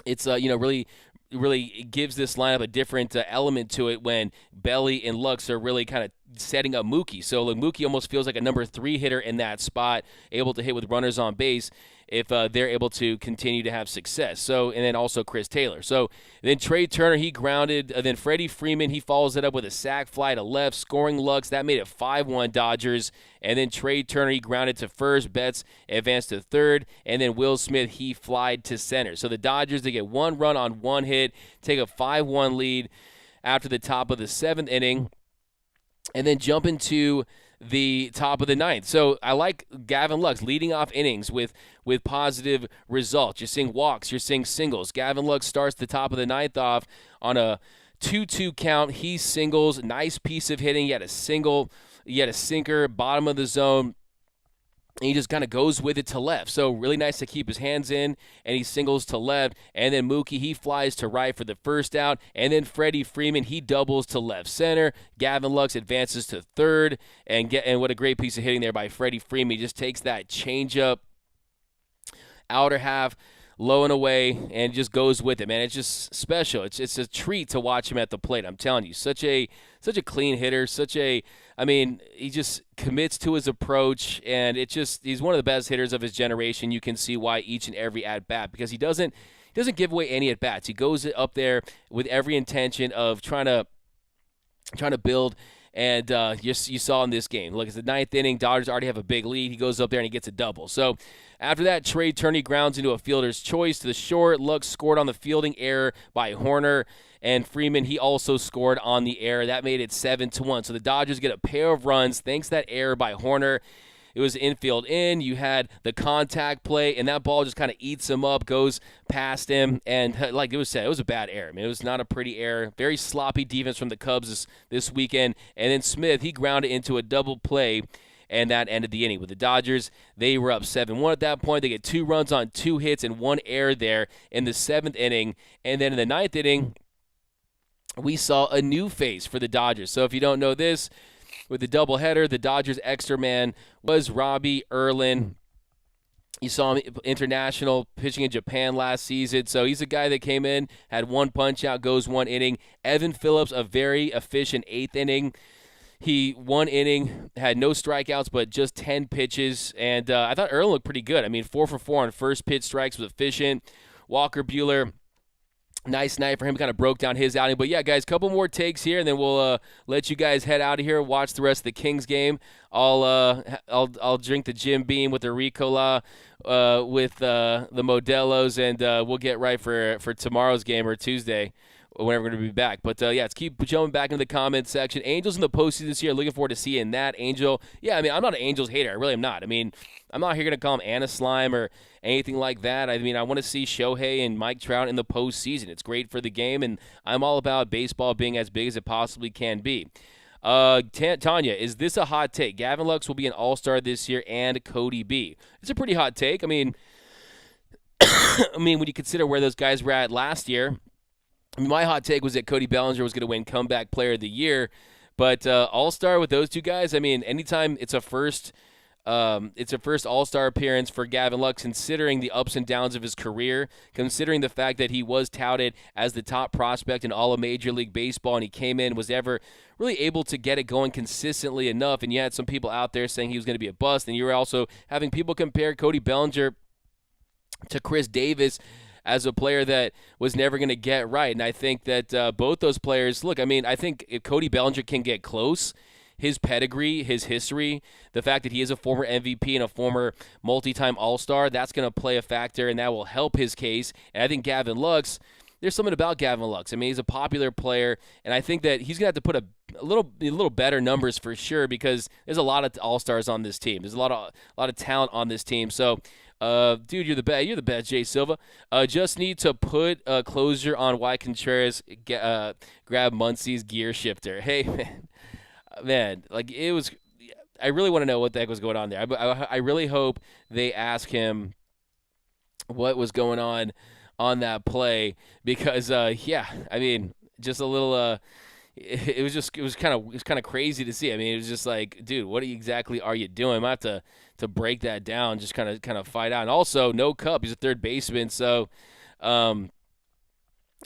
Speaker 2: it's really gives this lineup a different element to it when Belly and Lux are really kind of setting up Mookie. So Mookie almost feels like a number 3 hitter in that spot, able to hit with runners on base if they're able to continue to have success. So, and then also Chris Taylor. So then Trey Turner, he grounded. Then Freddie Freeman, he follows it up with a sac fly to left, scoring Lux. That made it 5-1 Dodgers. And then Trey Turner, he grounded to first. Betts advanced to third. And then Will Smith, he flied to center. So the Dodgers, they get 1 run on 1 hit, take a 5-1 lead after the top of the 7th inning, and then jump into the top of the 9th. So I like Gavin Lux leading off innings with positive results. You're seeing walks, you're seeing singles. Gavin Lux starts the top of the 9th off on a 2-2 count. He singles, nice piece of hitting. He had a single, he had a sinker, bottom of the zone. And he just kind of goes with it to left. So really nice to keep his hands in, and he singles to left. And then Mookie, he flies to right for the first out. And then Freddie Freeman, he doubles to left center. Gavin Lux advances to third. And what a great piece of hitting there by Freddie Freeman. He just takes that changeup, outer half low and away, and just goes with it, man. It's just special. It's a treat to watch him at the plate. I'm telling you, such a clean hitter. He just commits to his approach, and he's one of the best hitters of his generation. You can see why each and every at bat, because he doesn't give away any at bats. He goes up there with every intention of trying to build. And you saw in this game. Look, it's the ninth inning. Dodgers already have a big lead. He goes up there and he gets a double. So after that, Trey Turney grounds into a fielder's choice to the short. Lux scored on the fielding error by Horner. And Freeman, he also scored on the error. That made it 7-1. So the Dodgers get a pair of runs thanks to that error by Horner. It was infield in. You had the contact play, and that ball just kind of eats him up, goes past him. And like it was said, it was a bad error. I mean, it was not a pretty error. Very sloppy defense from the Cubs this weekend. And then Smith, he grounded into a double play, and that ended the inning. With the Dodgers, they were up 7-1 at that point. They get 2 runs on 2 hits and 1 error there in the 7th inning. And then in the 9th inning, we saw a new face for the Dodgers. So if you don't know this, with the doubleheader, the Dodgers' extra man was Robbie Erlin. You saw him international pitching in Japan last season. So he's a guy that came in, had 1 punch out, goes 1 inning. Evan Phillips, a very efficient 8th inning. He 1 inning, had no strikeouts, but just 10 pitches. And I thought Erlin looked pretty good. I mean, 4 for 4 on first pitch strikes, was efficient. Walker Buehler, nice night for him. Kind of broke down his outing. But, yeah, guys, a couple more takes here, and then we'll let you guys head out of here, watch the rest of the Kings game. I'll drink the Jim Beam with the Ricola with the Modelo's, and we'll get right for tomorrow's game or Tuesday whenever we're going to be back. But, let's keep jumping back into the comments section. Angels in the postseason this year. Looking forward to seeing that. Angel, yeah, I mean, I'm not an Angels hater. I really am not. I mean, I'm not here going to call him Anna Slime or anything like that. I mean, I want to see Shohei and Mike Trout in the postseason. It's great for the game, and I'm all about baseball being as big as it possibly can be. Tanya, is this a hot take? Gavin Lux will be an all-star this year, and Cody B. It's a pretty hot take. I mean, when you consider where those guys were at last year, I mean, my hot take was that Cody Bellinger was going to win Comeback Player of the Year, but all-star with those two guys, I mean, anytime it's a first all-star appearance for Gavin Lux, considering the ups and downs of his career, considering the fact that he was touted as the top prospect in all of Major League Baseball, and he came in, was ever really able to get it going consistently enough, and you had some people out there saying he was going to be a bust, and you were also having people compare Cody Bellinger to Chris Davis as a player that was never going to get right. And I think that both those players, look, I mean, I think if Cody Bellinger can get close, his pedigree, his history, the fact that he is a former MVP and a former multi-time All-Star, that's going to play a factor, and that will help his case. And I think Gavin Lux, there's something about Gavin Lux. I mean, he's a popular player, and I think that he's going to have to put a little better numbers for sure, because there's a lot of All-Stars on this team. There's a lot of talent on this team. So, dude, you're the best. You're the best, Jay Silva. Just need to put a closure on why Contreras grab Muncie's gear shifter. Hey, man, like it was. I really want to know what the heck was going on there. I really hope they ask him what was going on that play, because yeah, I mean, just a little. It was kind of crazy to see. I mean, it was just like, dude, what exactly are you doing? I might have to break that down, just kind of fight out. And also, no Cup. He's a third baseman, so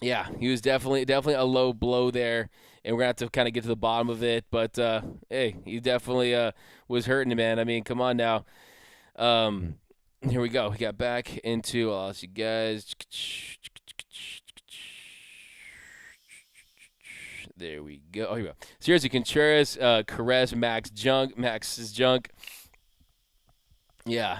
Speaker 2: yeah, he was definitely a low blow there, and we're gonna have to kind of get to the bottom of it. But hey, he definitely was hurting, man. I mean, come on now. Here we go. We got back into. I'll see you guys. There we go. Oh, here we go. Seriously, Contreras caress Max's junk. Yeah.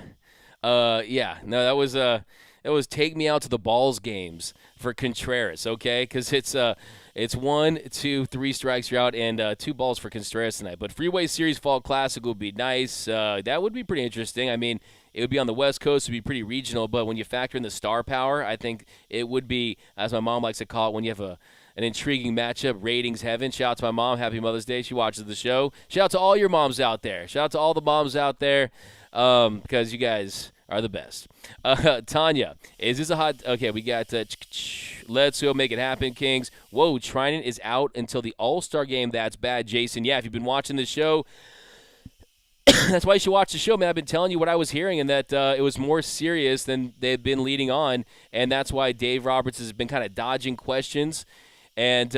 Speaker 2: Yeah. No, that was take me out to the balls games for Contreras, okay? Because it's 1, 2, 3 strikes you're out, and 2 balls for Contreras tonight. But Freeway Series Fall Classic would be nice. That would be pretty interesting. I mean, it would be on the West Coast. It would be pretty regional. But when you factor in the star power, I think it would be, as my mom likes to call it, when you have an intriguing matchup, ratings heaven. Shout out to my mom. Happy Mother's Day. She watches the show. Shout out to all your moms out there. Shout out to all the moms out there, because you guys are the best. Tanya, is this a hot? Okay, we got let's go make it happen, Kings. Whoa, Trinan is out until the All-Star game. That's bad, Jason. Yeah, if you've been watching the show, That's why you should watch the show, man. I've been telling you what I was hearing, and that it was more serious than they've been leading on, and that's why Dave Roberts has been kind of dodging questions, and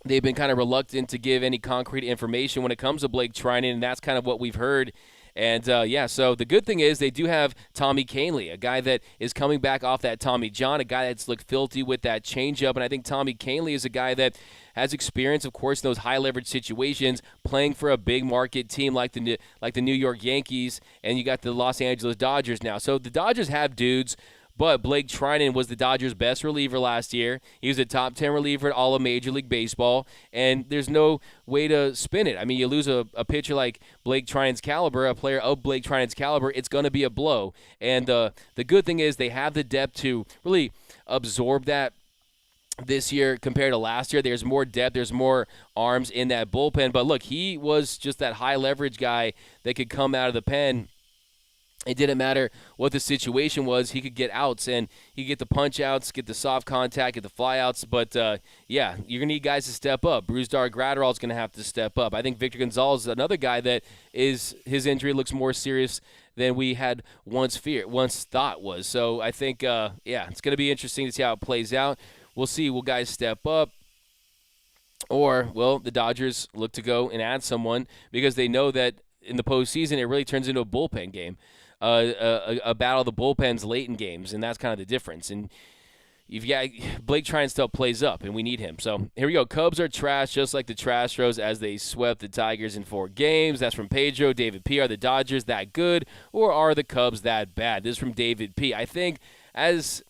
Speaker 2: they've been kind of reluctant to give any concrete information when it comes to Blake Trinan, and that's kind of what we've heard. And, so the good thing is they do have Tommy Kahnle, a guy that is coming back off that Tommy John, a guy that's looked filthy with that changeup. And I think Tommy Kahnle is a guy that has experience, of course, in those high-leverage situations, playing for a big-market team like the New York Yankees, and you got the Los Angeles Dodgers now. So the Dodgers have dudes, but Blake Trinan was the Dodgers' best reliever last year. He was a top 10 reliever at all of Major League Baseball, and there's no way to spin it. I mean, you lose a pitcher like Blake Trinan's caliber, a player of Blake Trinan's caliber, it's going to be a blow. And the good thing is they have the depth to really absorb that this year compared to last year. There's more depth, there's more arms in that bullpen. But look, he was just that high-leverage guy that could come out of the pen. It didn't matter what the situation was. He could get outs, and he could get the punch-outs, get the soft contact, get the fly-outs. But, you're going to need guys to step up. Brusdar Graterol is going to have to step up. I think Victor Gonzalez is another guy that his injury looks more serious than we had once thought was. So I think, it's going to be interesting to see how it plays out. We'll see. Will guys step up? Or, well, the Dodgers look to go and add someone because they know that in the postseason it really turns into a bullpen game. A battle of the bullpens late in games, and that's kind of the difference. And you've got Blake Trinan still plays up, and we need him. So here we go. Cubs are trash, just like the Trastros as they swept the Tigers in 4 games. That's from Pedro. David P. Are the Dodgers that good, or are the Cubs that bad? This is from David P. I think as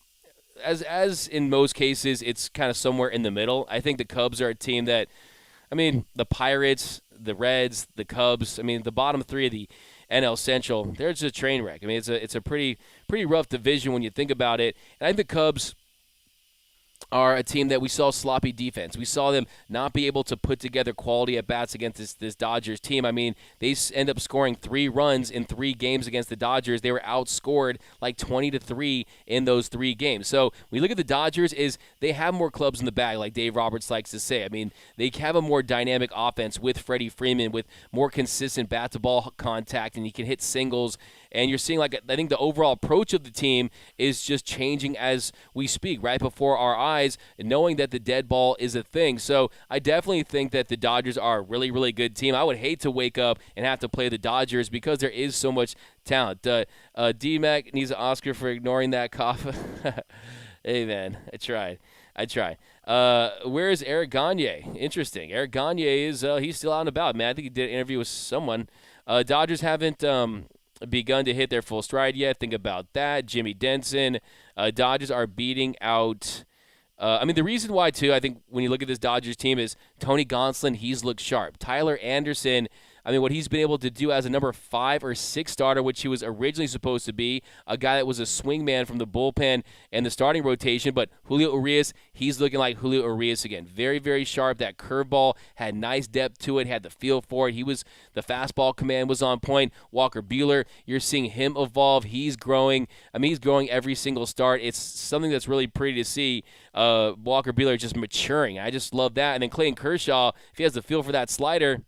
Speaker 2: in most cases, it's kind of somewhere in the middle. I think the Cubs are a team that, the Pirates, the Reds, the Cubs, the bottom 3 of the NL Central, they're just a train wreck. It's a pretty rough division when you think about it. And I think the Cubs are a team that we saw sloppy defense. We saw them not be able to put together quality at-bats against this Dodgers team. They end up scoring 3 runs in 3 games against the Dodgers. They were outscored like 20-3 in those 3 games. So when you look at the Dodgers, they have more clubs in the bag, like Dave Roberts likes to say. They have a more dynamic offense with Freddie Freeman, with more consistent bat-to-ball contact, and he can hit singles. And you're seeing, I think the overall approach of the team is just changing as we speak, right before our eyes, knowing that the dead ball is a thing. So I definitely think that the Dodgers are a really, really good team. I would hate to wake up and have to play the Dodgers because there is so much talent. D-Mac needs an Oscar for ignoring that cough. Hey, man, I tried. Where is Eric Gagne? Interesting. Eric Gagne he's still out and about, man. I think he did an interview with someone. Dodgers haven't begun to hit their full stride yet. Think about that. Jimmy Denson. Dodgers are beating out. The reason why, too, I think when you look at this Dodgers team is Tony Gonsolin, he's looked sharp. Tyler Anderson, what he's been able to do as a number 5 or 6 starter, which he was originally supposed to be, a guy that was a swingman from the bullpen and the starting rotation, but Julio Urias, he's looking like Julio Urias again. Very, very sharp. That curveball had nice depth to it, had the feel for it. The fastball command was on point. Walker Buehler, you're seeing him evolve. He's growing. He's growing every single start. It's something that's really pretty to see. Walker Buehler just maturing. I just love that. And then Clayton Kershaw, if he has the feel for that slider,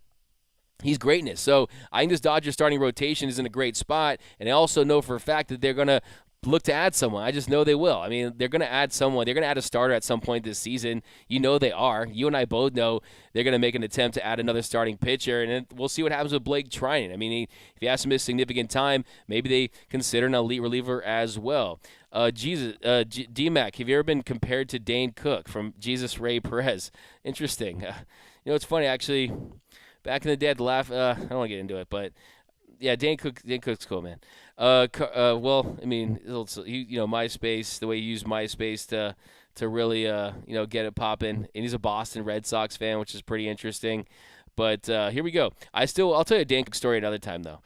Speaker 2: he's greatness. So I think this Dodgers starting rotation is in a great spot, and I also know for a fact that they're going to look to add someone. I just know they will. They're going to add someone. They're going to add a starter at some point this season. You know they are. You and I both know they're going to make an attempt to add another starting pitcher, and then we'll see what happens with Blake Trinan. If he has to miss significant time, maybe they consider an elite reliever as well. D-Mac, have you ever been compared to Dane Cook from Jesus Ray Perez? Interesting. It's funny, actually. Back in the day, I'd laugh. I don't want to get into it, but yeah, Dane Cook's cool, man. MySpace, the way he used MySpace to really, get it popping, and he's a Boston Red Sox fan, which is pretty interesting. But here we go. I'll tell you a Dane Cook story another time, though.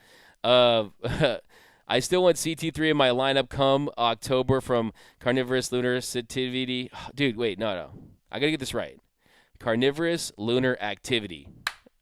Speaker 2: I still want CT3 in my lineup come October from Carnivorous Lunar Activity. Dude, wait, no. I got to get this right. Carnivorous Lunar Activity.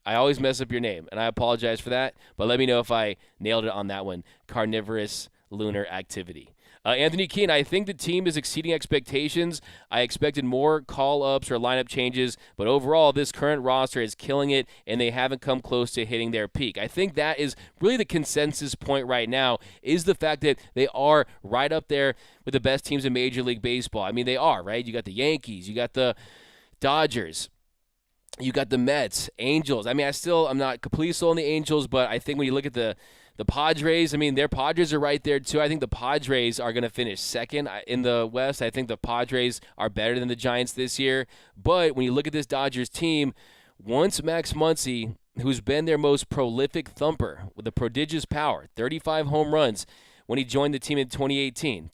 Speaker 2: I always mess up your name, and I apologize for that, but let me know if I nailed it on that one. Carnivorous Lunar Activity. Anthony Keene, I think the team is exceeding expectations. I expected more call-ups or lineup changes, but overall, this current roster is killing it, and they haven't come close to hitting their peak. I think that is really the consensus point right now, is the fact that they are right up there with the best teams in Major League Baseball. I mean, they are, right? You got the Yankees, you got the Dodgers, you got the Mets, Angels. I mean, I'm not completely sold on the Angels, but I think when you look at the Padres, I mean, their Padres are right there, too. I think the Padres are going to finish second in the West. I think the Padres are better than the Giants this year. But when you look at this Dodgers team, once Max Muncy, who's been their most prolific thumper with a prodigious power, 35 home runs when he joined the team in 2018,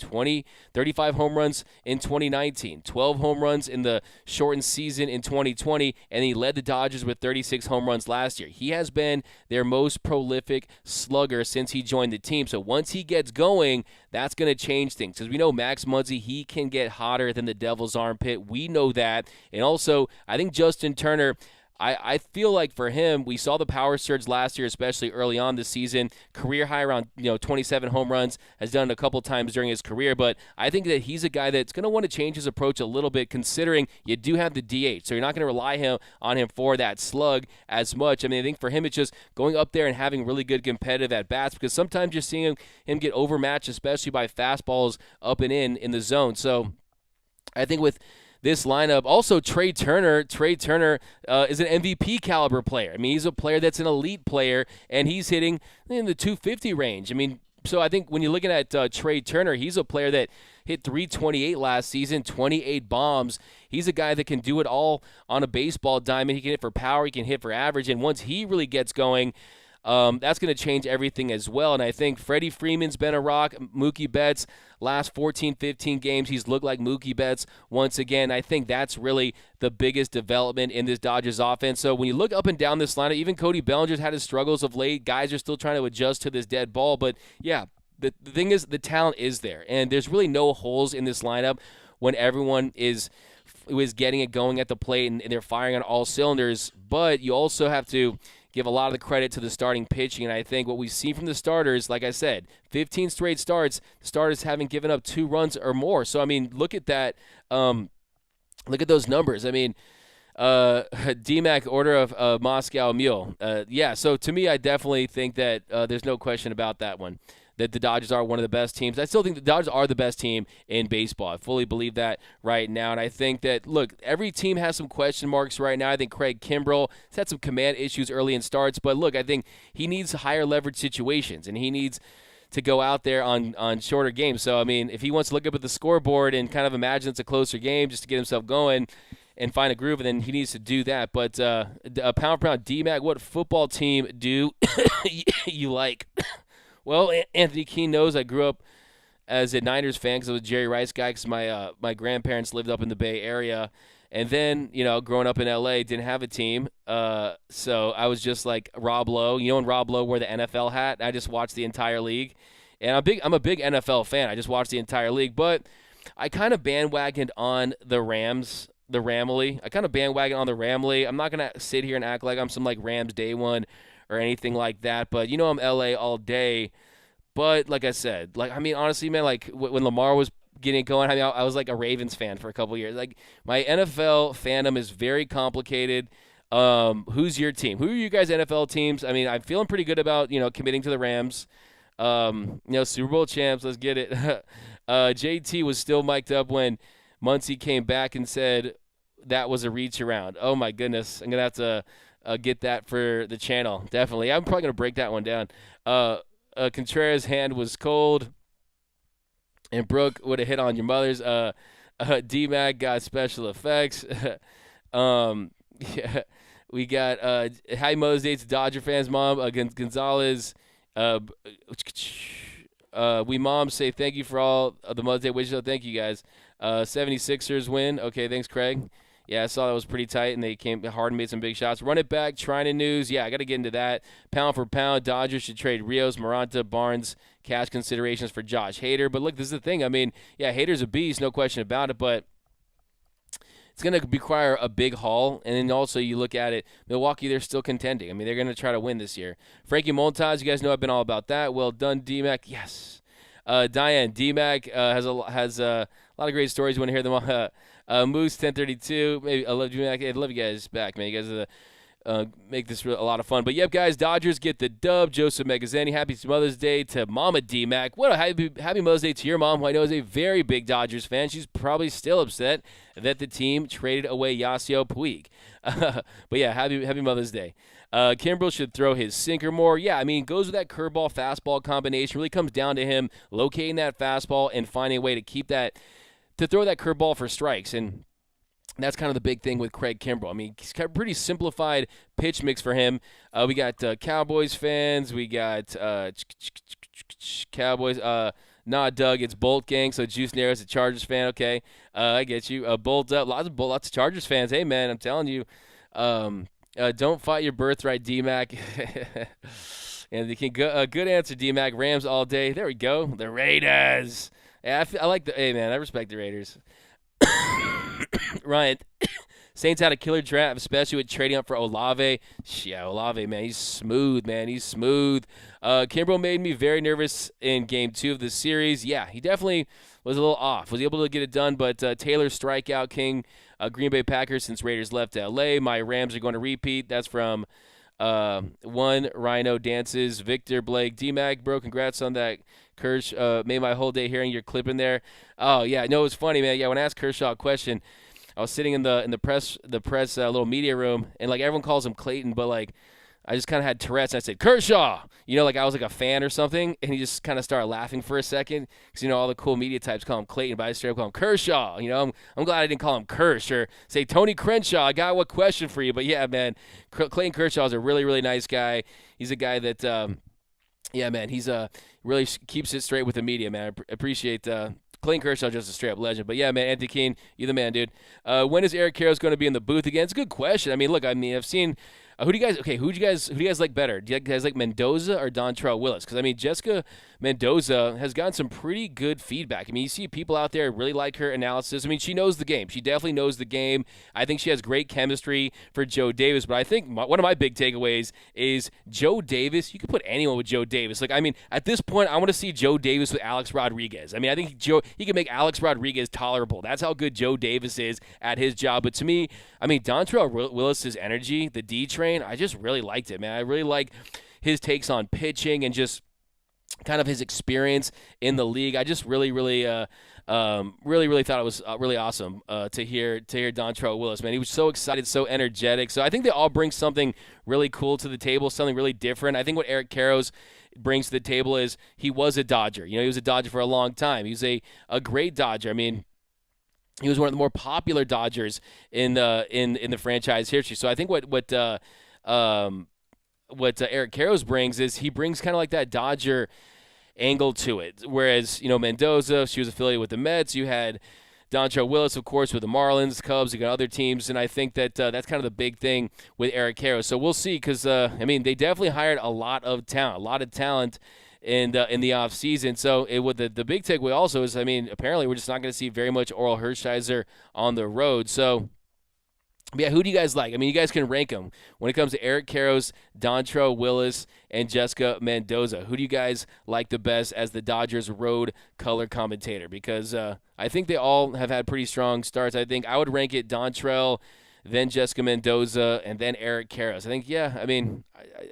Speaker 2: 35 home runs in 2019, 12 home runs in the shortened season in 2020, and he led the Dodgers with 36 home runs last year. He has been their most prolific slugger since he joined the team. So once he gets going, that's going to change things. Because we know Max Muncy, he can get hotter than the devil's armpit. We know that. And also, I think Justin Turner, I feel like for him, we saw the power surge last year, especially early on this season. Career high around 27 home runs, has done it a couple times during his career. But I think that he's a guy that's going to want to change his approach a little bit, considering you do have the DH. So you're not going to rely on him for that slug as much. I mean, I think for him, it's just going up there and having really good competitive at-bats, because sometimes you're seeing him get overmatched, especially by fastballs up and in the zone. So I think with this lineup, also Trey Turner is an MVP caliber player. I mean, he's a player that's an elite player, and he's hitting in the 250 range. I mean, so I think when you're looking at Trey Turner, he's a player that hit 328 last season, 28 bombs. He's a guy that can do it all on a baseball diamond. He can hit for power, he can hit for average, and once he really gets going, that's going to change everything as well. And I think Freddie Freeman's been a rock. Mookie Betts, last 14, 15 games, he's looked like Mookie Betts once again. I think that's really the biggest development in this Dodgers offense. So when you look up and down this lineup, even Cody Bellinger's had his struggles of late. Guys are still trying to adjust to this dead ball. But, yeah, the thing is, the talent is there. And there's really no holes in this lineup when everyone is getting it going at the plate and they're firing on all cylinders. But you also have to give a lot of the credit to the starting pitching, and I think what we've seen from the starters, like I said, 15 straight starts, the starters haven't given up 2 runs or more. So, I mean, look at that. Look at those numbers. I mean, DMAC Order of Moscow Mule. Yeah, so to me, I definitely think that there's no question about that one, that the Dodgers are one of the best teams. I still think the Dodgers are the best team in baseball. I fully believe that right now. And I think that, look, every team has some question marks right now. I think Craig Kimbrell has had some command issues early in starts. But, look, I think he needs higher leverage situations, and he needs to go out there on shorter games. So, I mean, if he wants to look up at the scoreboard and kind of imagine it's a closer game just to get himself going and find a groove, and then he needs to do that. But pound for pound, DMAC, what football team do you like? Well, Anthony Keene knows I grew up as a Niners fan because I was a Jerry Rice guy, because my grandparents lived up in the Bay Area. And then, growing up in L.A., didn't have a team. So I was just like Rob Lowe. When Rob Lowe wore the NFL hat, I just watched the entire league. And I'm a big NFL fan. I just watched the entire league. But I kind of bandwagoned on the Rams, the Ramley. I kind of bandwagoned on the Ramley. I'm not going to sit here and act like I'm some like Rams day one or anything like that. But I'm LA all day. But like I said, honestly, man, like when Lamar was getting it going, I was like a Ravens fan for a couple years. Like, my NFL fandom is very complicated. Who's your team? Who are you guys' NFL teams? I mean, I'm feeling pretty good about, committing to the Rams. Super Bowl champs, let's get it. JT was still mic'd up when Muncy came back and said that was a reach around. Oh my goodness. I'm going to have to get that for the channel. Definitely. I'm probably going to break that one down. Contreras' hand was cold, and Brooke would have hit on your mother's. D-Mag got special effects. Yeah, we got Happy Mother's Day to Dodger fans, Mom. Gonzalez. We moms say thank you for all of the Mother's Day wishes. Thank you, guys. 76ers win. Okay, thanks, Craig. Yeah, I saw that was pretty tight, and they came hard and made some big shots. Run it back, Trinan news. Yeah, I got to get into that. Pound for pound, Dodgers should trade Rios, Moranta, Barnes, cash considerations for Josh Hader. But look, this is the thing. I mean, yeah, Hader's a beast, no question about it, but it's going to require a big haul. And then also you look at it, Milwaukee, they're still contending. I mean, they're going to try to win this year. Frankie Montas, you guys know I've been all about that. Well done, D-Mac. Yes. Diane D-Mac has a lot of great stories. You want to hear them all? Moose 1032. Maybe I love you, Mac. I love you guys back, man. You guys are make this a lot of fun. But yep, guys, Dodgers get the dub. Joseph Megazani, happy Mother's Day to Mama D-Mac. What a happy Mother's Day to your mom, who I know is a very big Dodgers fan. She's probably still upset that the team traded away Yasiel Puig. But yeah, happy Mother's Day. Kimbrel should throw his sinker more. Yeah, I mean, goes with that curveball fastball combination. Really comes down to him locating that fastball and finding a way to throw that curveball for strikes. And that's kind of the big thing with Craig Kimbrel. I mean, he's got a pretty simplified pitch mix for him. We got Cowboys fans. We got Cowboys. Not Doug. It's Bolt Gang. So Juice Narrow's a Chargers fan. Okay, I get you. Bolt up. Lots of Chargers fans. Hey, man, I'm telling you. Don't fight your birthright, D-Mac. And they can go, good answer, D-Mac. Rams all day. There we go. The Raiders. Yeah, I like the. Hey, man, I respect the Raiders. Ryan, Saints had a killer draft, especially with trading up for Olave. Yeah, Olave, man, he's smooth, man. He's smooth. Kimbrel made me very nervous in Game 2 of the series. Yeah, he definitely was a little off. Was able to get it done, but Taylor strikeout king, Green Bay Packers since Raiders left L.A. My Rams are going to repeat. That's from one Rhino Dances. Victor Blake D-Mac, bro, congrats on that. Kirsch made my whole day hearing your clip in there. Oh yeah, no, it was funny, man. Yeah, when I asked Kershaw a question, I was sitting in the press little media room, and like everyone calls him Clayton, but like I just kind of had Tourette's. And I said Kershaw, like I was like a fan or something, and he just kind of started laughing for a second because all the cool media types call him Clayton, but I straight up call him Kershaw. I'm glad I didn't call him Kirsch or say Tony Crenshaw. I got one question for you, but yeah, man, Clayton Kershaw is a really really nice guy. He's a guy that. Yeah, man, he's really keeps it straight with the media, man. I appreciate Clayton Kershaw, just a straight-up legend. But, yeah, man, Anthony Keene, you're the man, dude. When is Eric Karros going to be in the booth again? It's a good question. I mean, look, I've seen who do you guys like better? Do you guys like Mendoza or Dontrelle Willis? Because, I mean, Jessica Mendoza has gotten some pretty good feedback. I mean, you see people out there really like her analysis. I mean, she knows the game. She definitely knows the game. I think she has great chemistry for Joe Davis. But I think one of my big takeaways is Joe Davis. You could put anyone with Joe Davis. Like, I mean, at this point, I want to see Joe Davis with Alex Rodriguez. I mean, I think he can make Alex Rodriguez tolerable. That's how good Joe Davis is at his job. But to me, I mean, Dontrelle Willis's energy, the D train, I just really liked it, man. I really like his takes on pitching and just kind of his experience in the league. I just really thought it was really awesome to hear Dontrelle Willis, man. He was so excited, so energetic. So I think they all bring something really cool to the table, something really different. I think what Eric Karros brings to the table is he was a Dodger. He was a Dodger for a long time. He was a great Dodger. I mean, he was one of the more popular Dodgers in the franchise history. So I think what Eric Karros brings is he brings kind of like that Dodger angle to it. Whereas Mendoza, she was affiliated with the Mets. You had Dontrelle Willis, of course, with the Marlins, Cubs. You got other teams, and I think that that's kind of the big thing with Eric Karros. So we'll see, because I mean they definitely hired a lot of talent. In the offseason. So the big takeaway also is, I mean, apparently we're just not going to see very much Oral Hershiser on the road. So, yeah, who do you guys like? I mean, you guys can rank them when it comes to Eric Karros, Dontrelle Willis, and Jessica Mendoza. Who do you guys like the best as the Dodgers road color commentator? Because I think they all have had pretty strong starts. I think I would rank it Dontrelle, then Jessica Mendoza, and then Eric Karros. I think, yeah, I mean,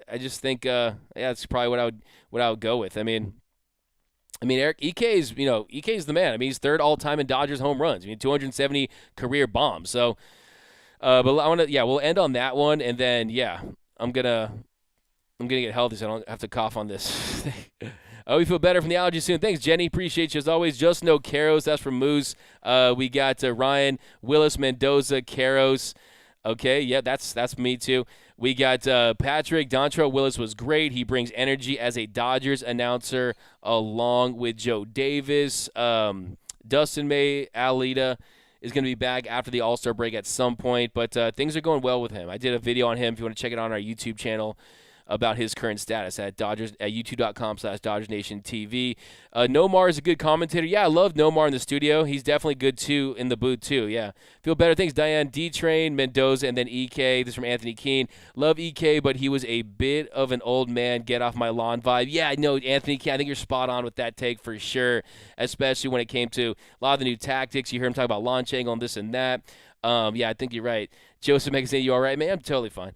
Speaker 2: I just think, yeah, that's probably what I would go with. I mean, Eric EK is the man. I mean, he's third all time in Dodgers home runs. I mean, 270 career bombs. So, but I want to, yeah, we'll end on that one, and then, yeah, I'm gonna get healthy so I don't have to cough on this. We feel better from the allergy soon. Thanks, Jenny. Appreciate you as always. Just no Karros. That's from Moose. We got Ryan, Willis, Mendoza, Karros. Okay, yeah, that's me too. We got Patrick. Dontrelle Willis was great. He brings energy as a Dodgers announcer along with Joe Davis. Dustin May Alita is going to be back after the All-Star break at some point, but things are going well with him. I did a video on him if you want to check it out on our YouTube channel. about his current status at youtube.com/DodgersNationTV. Nomar is a good commentator. Yeah, I love Nomar in the studio. He's definitely good too in the booth too. Yeah, feel better. Thanks, Diane. D-Train, Mendoza, and then EK. This is from Anthony Keene. Love EK, but he was a bit of an old man, get off my lawn vibe. Yeah, I know, Anthony Keene. I think you're spot on with that take for sure, especially when it came to a lot of the new tactics. You hear him talk about launch angle and this and that. Yeah, I think you're right. Joseph Magazine, you all right, man? I'm totally fine.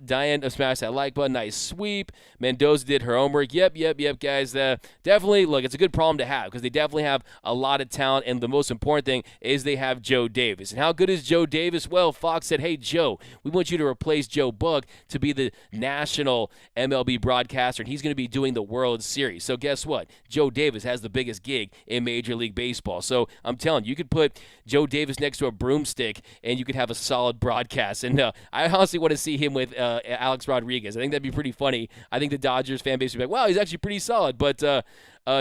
Speaker 2: Diane, smash that like button. Nice sweep. Mendoza did her homework. Yep, guys. Definitely, look, it's a good problem to have because they definitely have a lot of talent, and the most important thing is they have Joe Davis. And how good is Joe Davis? Well, Fox said, hey, Joe, we want you to replace Joe Buck to be the national MLB broadcaster, and he's going to be doing the World Series. So guess what? Joe Davis has the biggest gig in Major League Baseball. So I'm telling you, you could put Joe Davis next to a broomstick, and you could have a solid broadcast. And I honestly want to see him with Alex Rodriguez. I think that'd be pretty funny. I think the Dodgers fan base would be like, wow, he's actually pretty solid. But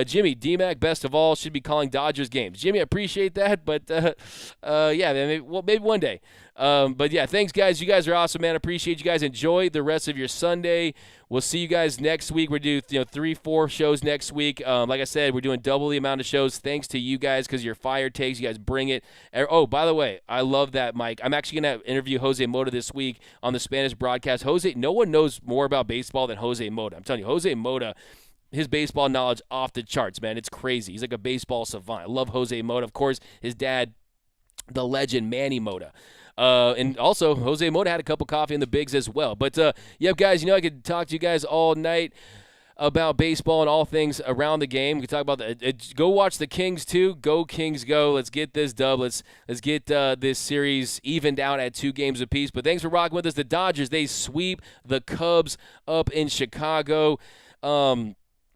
Speaker 2: Jimmy, D-Mac, best of all, should be calling Dodgers games. Jimmy, I appreciate that, but yeah, man, maybe one day. But yeah, thanks, guys. You guys are awesome, man. Appreciate you guys. Enjoy the rest of your Sunday. We'll see you guys next week. We're doing 3-4 shows next week. Like I said, we're doing double the amount of shows thanks to you guys because your fire takes. You guys bring it. Oh, by the way, I love that, Mike. I'm actually going to interview Jose Mota this week on the Spanish broadcast. No one knows more about baseball than Jose Mota. I'm telling you, Jose Mota, his baseball knowledge off the charts, man. It's crazy. He's like a baseball savant. I love Jose Mota. Of course, his dad, the legend Manny Mota. And also, Jose Mota had a cup of coffee in the bigs as well. But, yeah, guys, I could talk to you guys all night about baseball and all things around the game. We could talk about go watch the Kings, too. Go, Kings, go. Let's get this dub. Let's get this series evened out at 2 games apiece. But thanks for rocking with us. The Dodgers, they sweep the Cubs up in Chicago.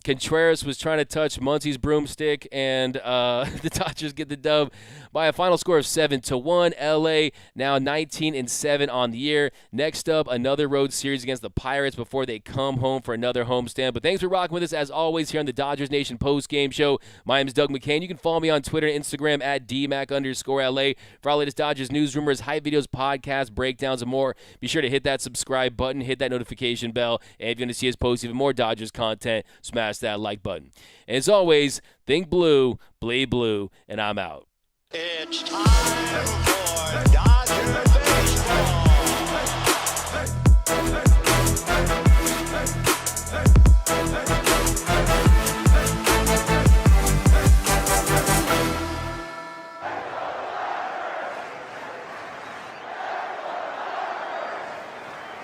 Speaker 2: Contreras was trying to touch Muncie's broomstick, and the Dodgers get the dub by a final score of 7-1. LA now 19-7 on the year. Next up, another road series against the Pirates before they come home for another homestand. But thanks for rocking with us as always here on the Dodgers Nation post-game show. My name is Doug McCain. You can follow me on Twitter and Instagram at DMac_LA for our latest Dodgers news, rumors, hype videos, podcasts, breakdowns, and more. Be sure to hit that subscribe button, hit that notification bell, and if you want to see us post even more Dodgers content, smash that like button. And as always, think blue, bleed blue, and I'm out.
Speaker 1: It's time.